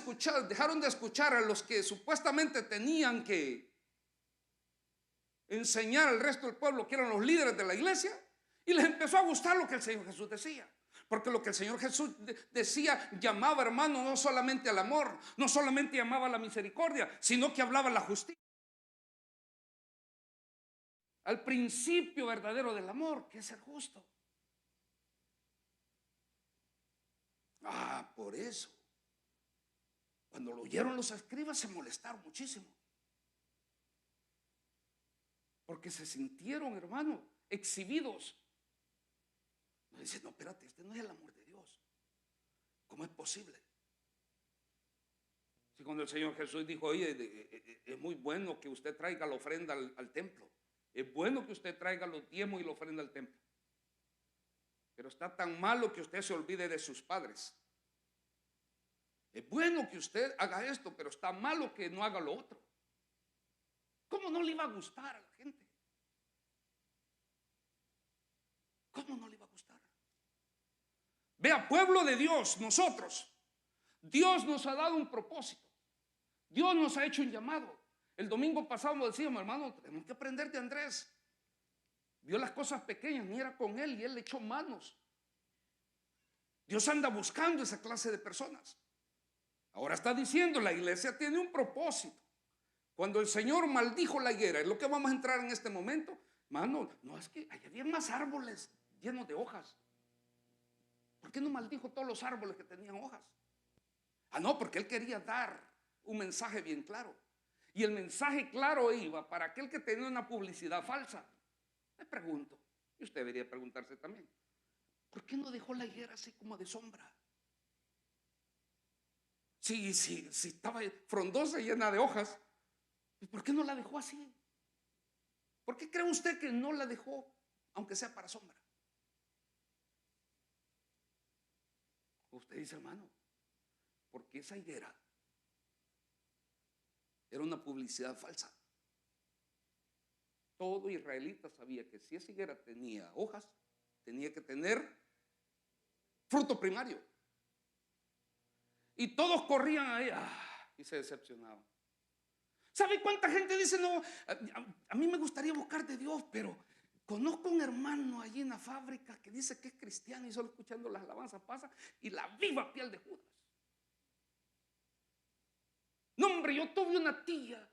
Speaker 1: escuchar a los que supuestamente tenían que enseñar al resto del pueblo, que eran los líderes de la iglesia, y les empezó a gustar lo que el Señor Jesús decía. Porque lo que el Señor Jesús decía llamaba, hermano, no solamente al amor, no solamente llamaba a la misericordia, sino que hablaba a la justicia, al principio verdadero del amor, que es ser justo. Por eso, cuando lo oyeron los escribas se molestaron muchísimo, porque se sintieron, hermano, exhibidos. Dicen, no, espérate, este no es el amor de Dios. ¿Cómo es posible? Si cuando el Señor Jesús dijo, oye, es muy bueno que usted traiga la ofrenda al templo, es bueno que usted traiga los diezmos y la ofrenda al templo, pero está tan malo que usted se olvide de sus padres. Es bueno que usted haga esto, pero está malo que no haga lo otro. ¿Cómo no le iba a gustar a la gente? ¿Cómo no le iba a gustar? Vea, pueblo de Dios, nosotros, Dios nos ha dado un propósito. Dios nos ha hecho un llamado. El domingo pasado nos decíamos, hermano, tenemos que aprender de Andrés. Vio las cosas pequeñas, mira con él y él le echó manos. Dios anda buscando esa clase de personas. Ahora está diciendo, la iglesia tiene un propósito. Cuando el Señor maldijo la higuera, es lo que vamos a entrar en este momento. Mano, no es que había más árboles llenos de hojas. ¿Por qué no maldijo todos los árboles que tenían hojas? No, porque él quería dar un mensaje bien claro. Y el mensaje claro iba para aquel que tenía una publicidad falsa. Me pregunto, y usted debería preguntarse también, ¿por qué no dejó la higuera así como de sombra? Si estaba frondosa y llena de hojas, ¿por qué no la dejó así? ¿Por qué cree usted que no la dejó, aunque sea para sombra? Usted dice, hermano, porque esa higuera era una publicidad falsa. Todo israelita sabía que si esa higuera tenía hojas, tenía que tener fruto primario. Y todos corrían a ella y se decepcionaban. ¿Sabe cuánta gente dice, no, a mí me gustaría buscar de Dios, pero conozco un hermano allí en la fábrica que dice que es cristiano y solo escuchando las alabanzas pasa y la viva piel de Judas? No, hombre, yo tuve una tía.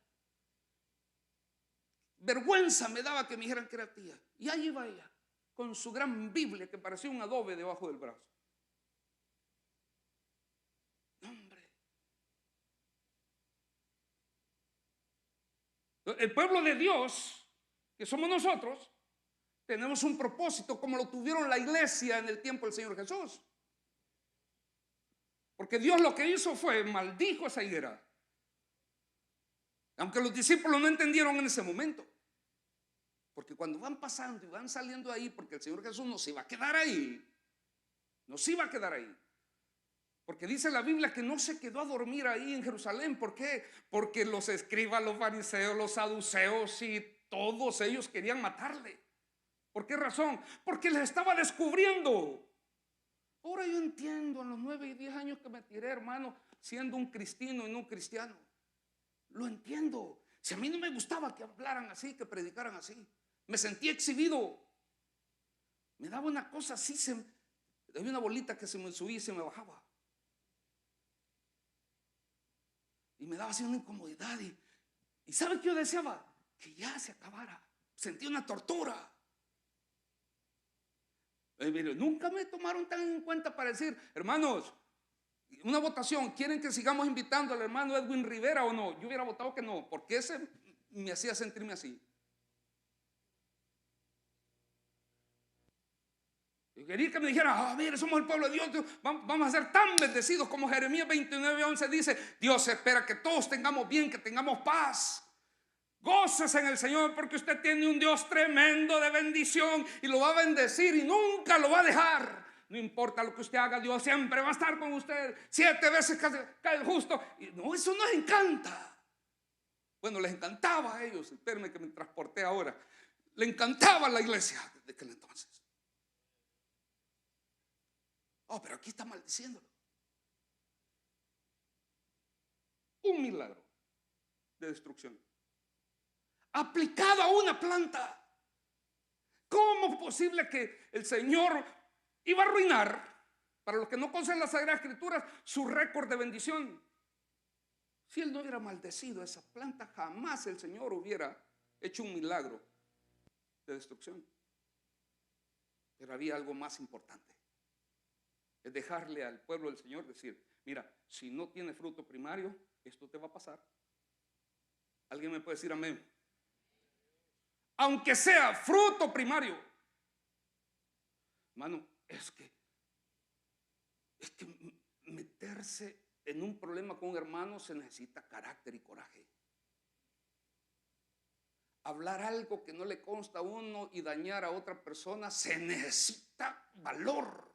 Speaker 1: Vergüenza me daba que me dijeran que era tía. Y ahí iba ella, con su gran Biblia que parecía un adobe debajo del brazo. No, hombre. El pueblo de Dios, que somos nosotros, tenemos un propósito como lo tuvieron la iglesia en el tiempo del Señor Jesús. Porque Dios lo que hizo fue maldijo esa higuera. Aunque los discípulos no entendieron en ese momento. Porque cuando van pasando y van saliendo ahí, porque el Señor Jesús no se iba a quedar ahí. No se iba a quedar ahí. Porque dice la Biblia que no se quedó a dormir ahí en Jerusalén. ¿Por qué? Porque los escribas, los fariseos, los saduceos y todos ellos querían matarle. ¿Por qué razón? Porque les estaba descubriendo. Ahora yo entiendo en los 9 y 10 años que me tiré, hermano, siendo un cristiano y no un cristiano. Lo entiendo. Si a mí no me gustaba que hablaran así, que predicaran así, me sentía exhibido. Me daba una cosa así, había una bolita que se me subía y se me bajaba. Y me daba así una incomodidad. Y ¿sabe qué yo deseaba? Que ya se acabara. Sentía una tortura. Mire, nunca me tomaron tan en cuenta para decir, hermanos, una votación, ¿quieren que sigamos invitando al hermano Edwin Rivera o no? Yo hubiera votado que no, porque ese me hacía sentirme así. Yo quería que me dijera, mire, somos el pueblo de Dios, vamos a ser tan bendecidos como Jeremías 29:11 dice, Dios espera que todos tengamos bien, que tengamos paz. Gócese en el Señor porque usted tiene un Dios tremendo de bendición y lo va a bendecir y nunca lo va a dejar. No importa lo que usted haga, Dios siempre va a estar con usted. 7 veces cae el justo. Y no, eso nos encanta. Bueno, les encantaba a ellos. Espérenme que me transporté ahora. Le encantaba la iglesia de aquel entonces. Pero aquí está maldiciéndolo. Un milagro de destrucción aplicado a una planta. ¿Cómo es posible que el Señor iba a arruinar, para los que no conocen las Sagradas Escrituras, su récord de bendición? Si Él no hubiera maldecido esa planta, jamás el Señor hubiera hecho un milagro de destrucción. Pero había algo más importante. Es dejarle al pueblo del Señor decir, mira, si no tiene fruto primario, esto te va a pasar. ¿Alguien me puede decir amén? Aunque sea fruto primario. Hermano, es que meterse en un problema con un hermano se necesita carácter y coraje. Hablar algo que no le consta a uno y dañar a otra persona se necesita valor.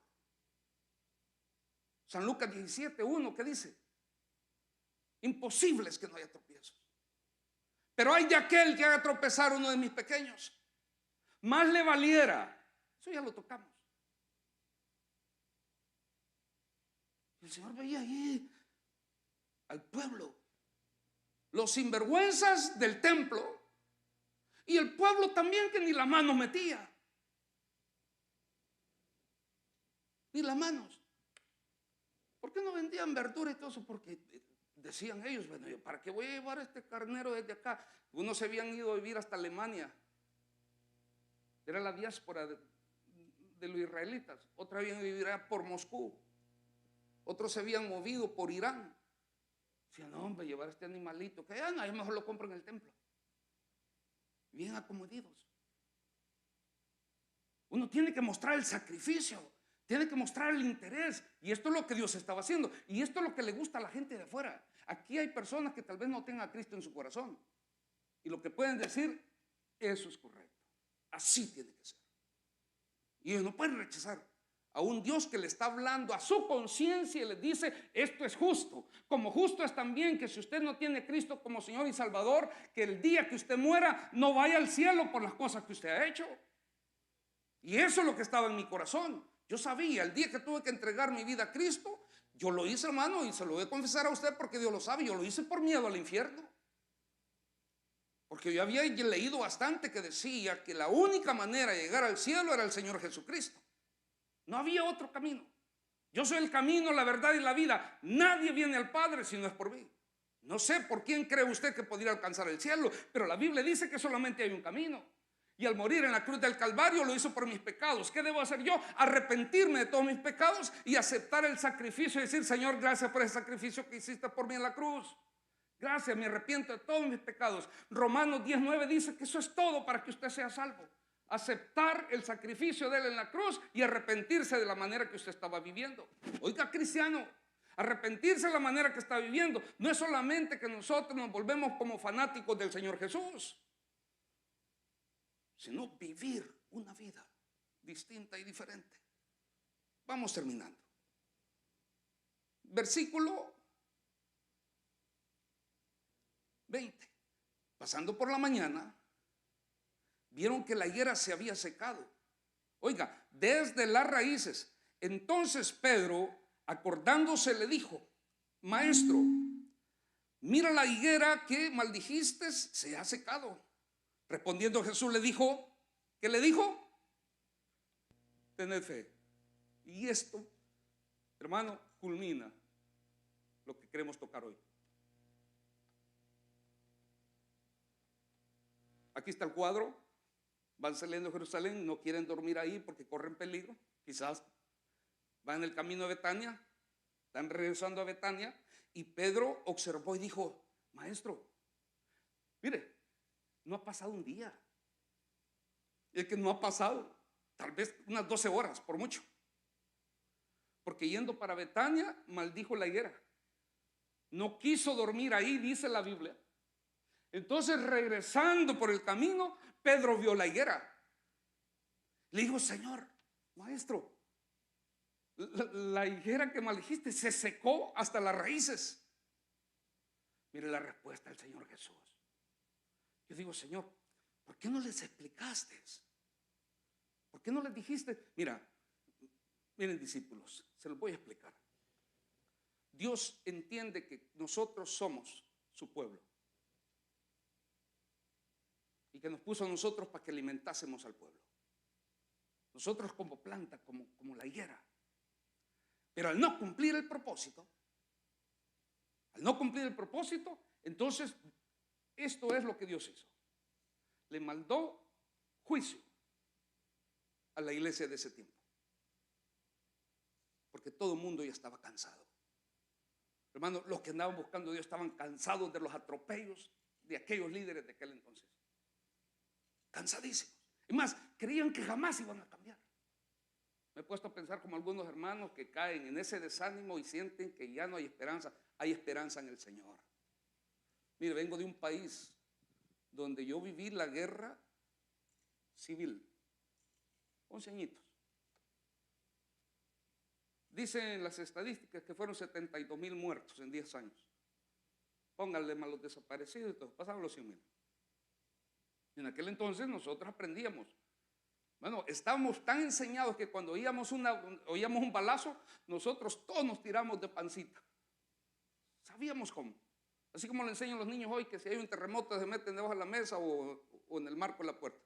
Speaker 1: San Lucas 17:1, ¿qué dice? Imposible es que no haya tropiezos. Pero hay de aquel que haga tropezar a uno de mis pequeños. Más le valiera. Eso ya lo tocamos. El Señor veía ahí al pueblo, los sinvergüenzas del templo, y el pueblo también que ni las manos metía. Ni las manos. ¿Por qué no vendían verdura y todo eso? Porque decían ellos, bueno, ¿para qué voy a llevar este carnero desde acá? Unos se habían ido a vivir hasta Alemania. Era la diáspora de los israelitas. Otros habían ido a vivir por Moscú. Otros se habían movido por Irán. Decían, no, hombre, llevar este animalito, que ahí mejor lo compro en el templo. Bien acomodidos. Uno tiene que mostrar el sacrificio. Tiene que mostrar el interés. Y esto es lo que Dios estaba haciendo. Y esto es lo que le gusta a la gente de afuera. Aquí hay personas que tal vez no tengan a Cristo en su corazón. Y lo que pueden decir, eso es correcto. Así tiene que ser. Y ellos no pueden rechazar a un Dios que le está hablando a su conciencia y le dice, esto es justo. Como justo es también que si usted no tiene a Cristo como Señor y Salvador, que el día que usted muera no vaya al cielo por las cosas que usted ha hecho. Y eso es lo que estaba en mi corazón. Yo sabía, el día que tuve que entregar mi vida a Cristo, yo lo hice, hermano, y se lo voy a confesar a usted porque Dios lo sabe, yo lo hice por miedo al infierno. Porque yo había leído bastante que decía que la única manera de llegar al cielo era el Señor Jesucristo. No había otro camino. Yo soy el camino, la verdad y la vida. Nadie viene al Padre si no es por mí. No sé por quién cree usted que podría alcanzar el cielo, pero la Biblia dice que solamente hay un camino. Y al morir en la cruz del Calvario lo hizo por mis pecados. ¿Qué debo hacer yo? Arrepentirme de todos mis pecados y aceptar el sacrificio y decir, Señor, gracias por el sacrificio que hiciste por mí en la cruz. Gracias, me arrepiento de todos mis pecados. Romanos 10:9 dice que eso es todo para que usted sea salvo. Aceptar el sacrificio de él en la cruz y arrepentirse de la manera que usted estaba viviendo. Oiga, cristiano, arrepentirse de la manera que está viviendo no es solamente que nosotros nos volvemos como fanáticos del Señor Jesús, sino vivir una vida distinta y diferente. Vamos terminando. Versículo 20. Pasando por la mañana, vieron que la higuera se había secado. Oiga, desde las raíces. Entonces Pedro, acordándose, le dijo, Maestro, mira la higuera que maldijiste, se ha secado. Respondiendo Jesús le dijo, ¿qué le dijo? Tened fe. Y esto, hermano, culmina lo que queremos tocar hoy. Aquí está el cuadro. Van saliendo a Jerusalén, no quieren dormir ahí porque corren peligro. Quizás van en el camino a Betania, están regresando a Betania. Y Pedro observó y dijo, Maestro, mire, no ha pasado un día. Y es que no ha pasado, tal vez unas 12 horas, por mucho. Porque yendo para Betania, maldijo la higuera. No quiso dormir ahí, dice la Biblia. Entonces, regresando por el camino, Pedro vio la higuera. Le dijo, Señor, Maestro, la higuera que maldijiste se secó hasta las raíces. Mire la respuesta del Señor Jesús. Yo digo, Señor, ¿por qué no les explicaste? ¿Por qué no les dijiste? Miren, discípulos, se los voy a explicar. Dios entiende que nosotros somos su pueblo y que nos puso a nosotros para que alimentásemos al pueblo. Nosotros como planta, como la higuera. Pero al no cumplir el propósito, entonces esto es lo que Dios hizo. Le mandó juicio a la iglesia de ese tiempo. Porque todo el mundo ya estaba cansado. Hermano, los que andaban buscando a Dios estaban cansados de los atropellos de aquellos líderes de aquel entonces. Cansadísimos. Es más, creían que jamás iban a cambiar. Me he puesto a pensar como algunos hermanos que caen en ese desánimo y sienten que ya no hay esperanza. Hay esperanza en el Señor. Mire, vengo de un país donde yo viví la guerra civil. 11 añitos. Dicen las estadísticas que fueron 72,000 muertos en 10 años. Pónganle más los desaparecidos y todo. Pasaban los 100,000. Y en aquel entonces nosotros aprendíamos. Bueno, estábamos tan enseñados que cuando oíamos un balazo, nosotros todos nos tiramos de pancita. Sabíamos cómo. Así como le enseñan a los niños hoy que si hay un terremoto se meten debajo de la mesa o en el marco de la puerta.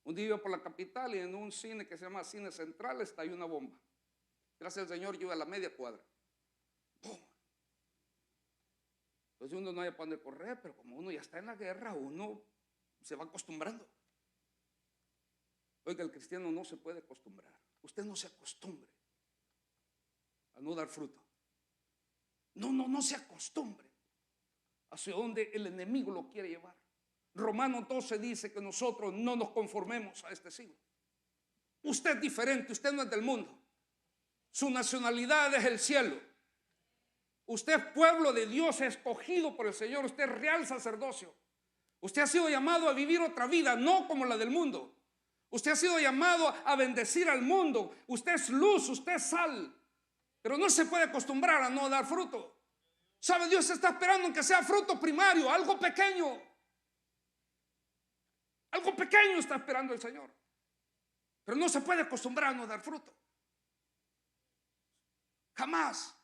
Speaker 1: Un día iba por la capital y en un cine que se llama Cine Central estalló una bomba. Gracias al Señor yo iba a la media cuadra. ¡Pum! Entonces uno no hay para dónde correr, pero como uno ya está en la guerra, uno se va acostumbrando. Oiga, el cristiano no se puede acostumbrar. Usted no se acostumbre a no dar fruto. No se acostumbre hacia donde el enemigo lo quiere llevar. Romanos 12 dice que nosotros no nos conformemos a este siglo. Usted es diferente, usted no es del mundo. Su nacionalidad es el cielo. Usted es pueblo de Dios, escogido por el Señor. Usted es real sacerdocio. Usted ha sido llamado a vivir otra vida, no como la del mundo. Usted ha sido llamado a bendecir al mundo. Usted es luz, usted es sal. Pero no se puede acostumbrar a no dar fruto. ¿Sabe? Dios está esperando que sea fruto primario, algo pequeño. Algo pequeño está esperando el Señor. Pero no se puede acostumbrar a no dar fruto. Jamás.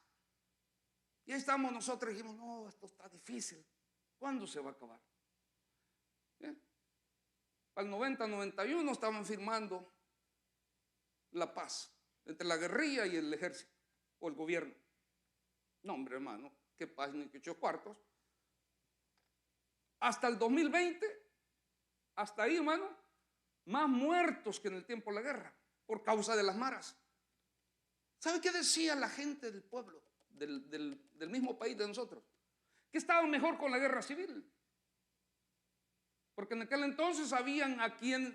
Speaker 1: Y ahí estamos nosotros y dijimos, no, esto está difícil. ¿Cuándo se va a acabar? Al 90, 91 estaban firmando la paz entre la guerrilla y el ejército o el gobierno. No, hombre, hermano, qué paz ni qué 8 cuartos. Hasta el 2020, hasta ahí, hermano, más muertos que en el tiempo de la guerra por causa de las maras. ¿Sabe qué decía la gente del pueblo, del mismo país de nosotros? Que estaban mejor con la guerra civil. Porque en aquel entonces sabían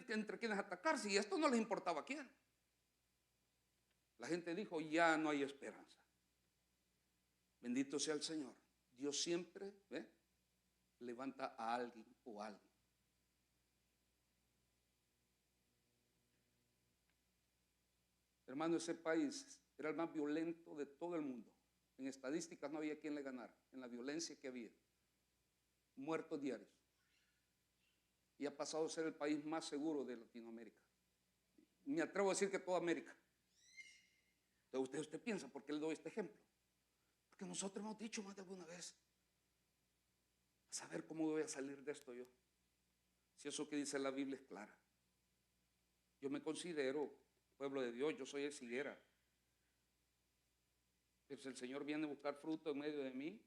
Speaker 1: entre quienes atacarse y esto no les importaba a quién. La gente dijo, ya no hay esperanza. Bendito sea el Señor. Dios siempre levanta a alguien o a alguien. Hermano, ese país era el más violento de todo el mundo. En estadísticas no había quien le ganara, en la violencia que había. Muertos diarios. Y ha pasado a ser el país más seguro de Latinoamérica. Me atrevo a decir que toda América. Entonces usted piensa, ¿por qué le doy este ejemplo? Porque nosotros hemos dicho más de alguna vez, a saber cómo voy a salir de esto yo. Si eso que dice la Biblia es clara. Yo me considero pueblo de Dios, yo soy el higuera. Pues el Señor viene a buscar fruto en medio de mí.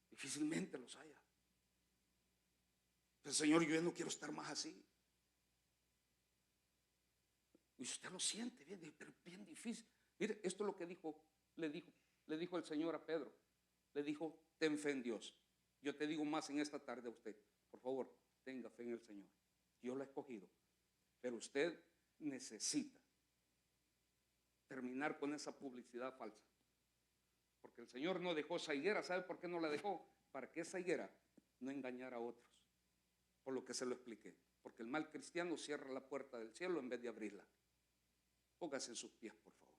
Speaker 1: Difícilmente los haya. El Señor, yo ya no quiero estar más así. Y usted lo siente bien, pero bien difícil. Mire, esto es lo que le dijo el Señor a Pedro. Le dijo, ten fe en Dios. Yo te digo más en esta tarde a usted. Por favor, tenga fe en el Señor. Dios lo ha escogido. Pero usted necesita terminar con esa publicidad falsa. Porque el Señor no dejó esa higuera. ¿Sabe por qué no la dejó? Para que esa higuera no engañara a otros. Por lo que se lo expliqué. Porque el mal cristiano cierra la puerta del cielo en vez de abrirla. Póngase en sus pies, por favor.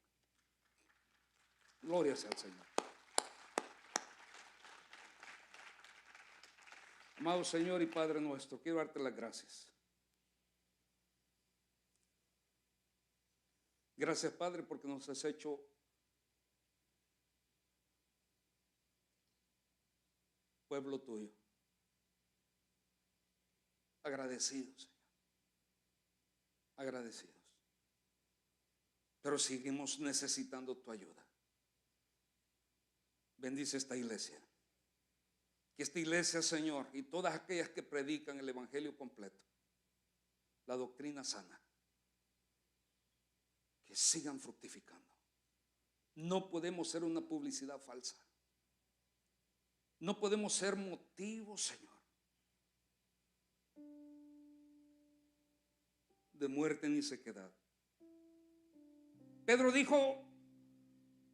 Speaker 1: Gloria sea al Señor. Amado Señor y Padre nuestro, quiero darte las gracias. Gracias, Padre, porque nos has hecho pueblo tuyo. Agradecidos, Señor. Agradecidos. Pero seguimos necesitando tu ayuda. Bendice esta iglesia. Que esta iglesia, Señor, y todas aquellas que predican el evangelio completo, la doctrina sana, que sigan fructificando. No podemos ser una publicidad falsa. No podemos ser motivos, Señor, de muerte ni sequedad. Pedro dijo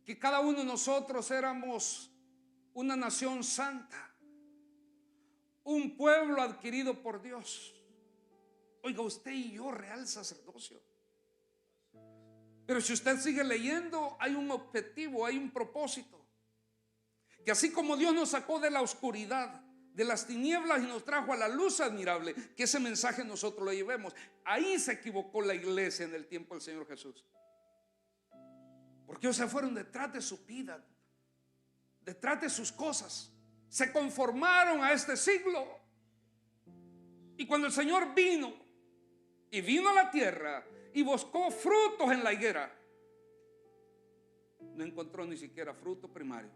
Speaker 1: que cada uno de nosotros éramos una nación santa, un pueblo adquirido por Dios. Oiga, usted y yo, real sacerdocio. Pero si usted sigue leyendo, hay un objetivo, hay un propósito. Que así como Dios nos sacó de la oscuridad, de las tinieblas y nos trajo a la luz admirable, que ese mensaje nosotros lo llevemos. Ahí se equivocó la iglesia en el tiempo del Señor Jesús. Porque ellos se fueron detrás de su vida, detrás de sus cosas. Se conformaron a este siglo. Y cuando el Señor vino a la tierra y buscó frutos en la higuera, no encontró ni siquiera fruto primario.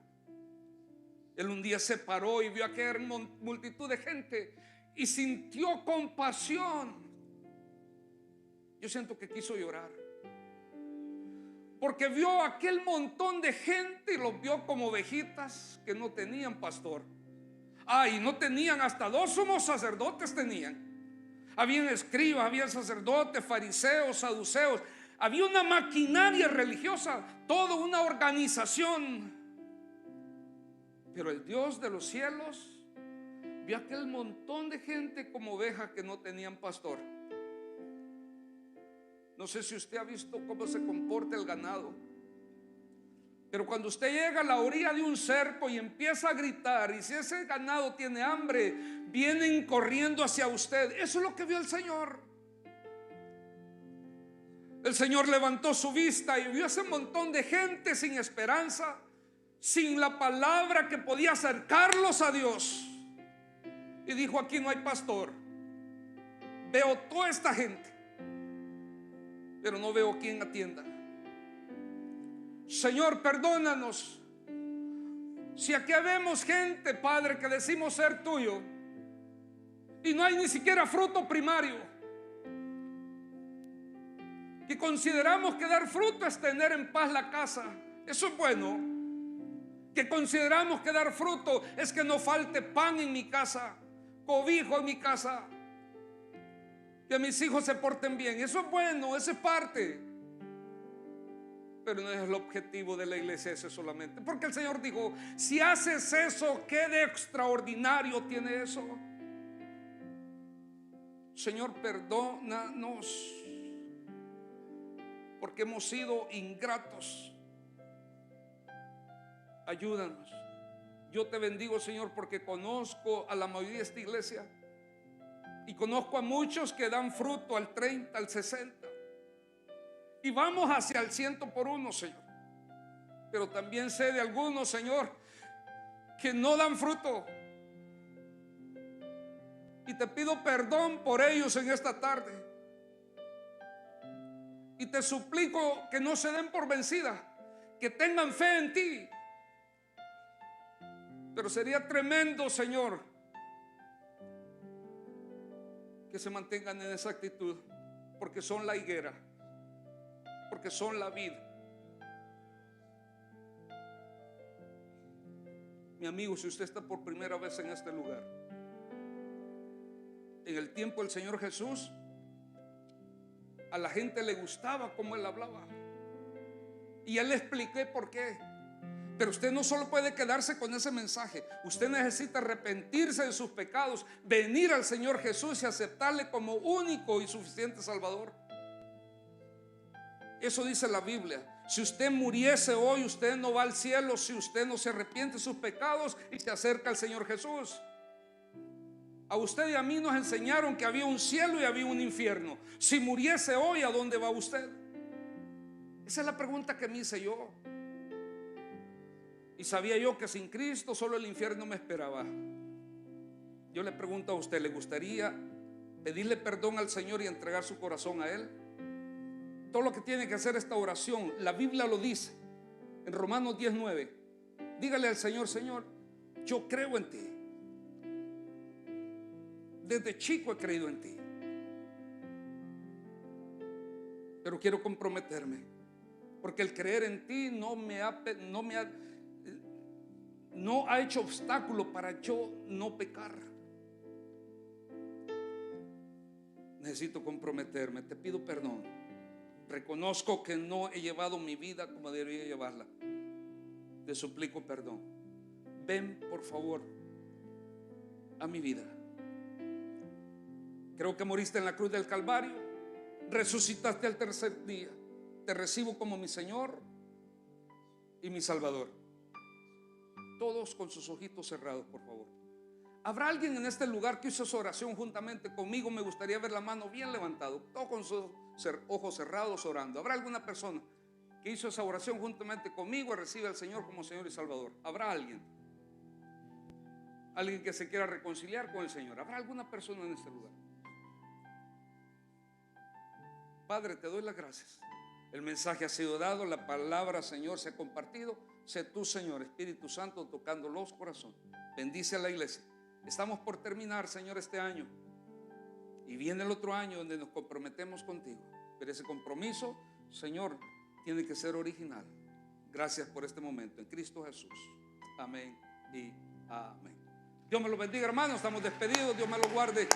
Speaker 1: Él un día se paró y vio a aquella multitud de gente y sintió compasión. Yo siento que quiso llorar, porque vio aquel montón de gente y los vio como ovejitas que no tenían pastor. Y no tenían, hasta 2 sumos sacerdotes tenían. Habían escribas, habían sacerdotes, fariseos, saduceos. Había una maquinaria religiosa, toda una organización. Pero el Dios de los cielos vio aquel montón de gente como ovejas que no tenían pastor. No sé si usted ha visto cómo se comporta el ganado, pero cuando usted llega a la orilla de un cerco y empieza a gritar, y si ese ganado tiene hambre, vienen corriendo hacia usted. Eso es lo que vio el Señor. El Señor levantó su vista y vio ese montón de gente sin esperanza, sin la palabra que podía acercarlos a Dios. Y dijo: aquí no hay pastor. Veo toda esta gente, pero no veo quien atienda. Señor, perdónanos si aquí vemos gente, Padre, que decimos ser tuyo y no hay ni siquiera fruto primario, que consideramos que dar fruto es tener en paz la casa. Eso es bueno. Que consideramos que dar fruto es que no falte pan en mi casa, cobijo en mi casa, que mis hijos se porten bien. Eso es bueno, eso es parte. Pero no es el objetivo de la iglesia ese solamente. Porque el Señor dijo: si haces eso, ¿qué de extraordinario tiene eso? Señor, perdónanos porque hemos sido ingratos. Ayúdanos. Yo te bendigo, Señor, porque conozco a la mayoría de esta iglesia y conozco a muchos que dan fruto al 30, al 60 y vamos hacia el 100 por uno, Señor. Pero también sé de algunos, Señor, que no dan fruto, y te pido perdón por ellos en esta tarde, y te suplico que no se den por vencida, que tengan fe en ti. Pero sería tremendo, Señor, que se mantengan en esa actitud, porque son la higuera, porque son la vid. Mi amigo, si usted está por primera vez en este lugar, en el tiempo del Señor Jesús, a la gente le gustaba cómo Él hablaba, y ya le expliqué por qué. Pero usted no solo puede quedarse con ese mensaje. Usted necesita arrepentirse de sus pecados, venir al Señor Jesús y aceptarle como único y suficiente Salvador. Eso dice la Biblia. Si usted muriese hoy, usted no va al cielo si usted no se arrepiente de sus pecados y se acerca al Señor Jesús. A usted y a mí nos enseñaron que había un cielo y había un infierno. Si muriese hoy, ¿a dónde va usted? Esa es la pregunta que me hice yo. Y sabía yo que sin Cristo solo el infierno me esperaba. Yo le pregunto a usted: ¿le gustaría pedirle perdón al Señor y entregar su corazón a Él? Todo lo que tiene que hacer esta oración, la Biblia lo dice en Romanos 10:9. Dígale al Señor: Señor, yo creo en ti. Desde chico he creído en ti, pero quiero comprometerme, porque el creer en ti no ha hecho obstáculo para yo no pecar. Necesito comprometerme. Te pido perdón. Reconozco que no he llevado mi vida como debería llevarla. Te suplico perdón. Ven, por favor, a mi vida. Creo que moriste en la cruz del Calvario, resucitaste al tercer día. Te recibo como mi Señor y mi Salvador. Todos con sus ojitos cerrados, por favor. ¿Habrá alguien en este lugar que hizo esa oración juntamente conmigo? Me gustaría ver la mano bien levantada, todos con sus ojos cerrados orando. ¿Habrá alguna persona que hizo esa oración juntamente conmigo y recibe al Señor como Señor y Salvador? ¿Habrá alguien? ¿Alguien que se quiera reconciliar con el Señor? ¿Habrá alguna persona en este lugar? Padre, te doy las gracias. El mensaje ha sido dado, la palabra, Señor, se ha compartido. Sé tú, Señor, Espíritu Santo, tocando los corazones. Bendice a la iglesia. Estamos por terminar, Señor, este año, y viene el otro año donde nos comprometemos contigo. Pero ese compromiso, Señor, tiene que ser original. Gracias por este momento en Cristo Jesús. Amén y amén. Dios me lo bendiga, hermanos. Estamos despedidos. Dios me lo guarde.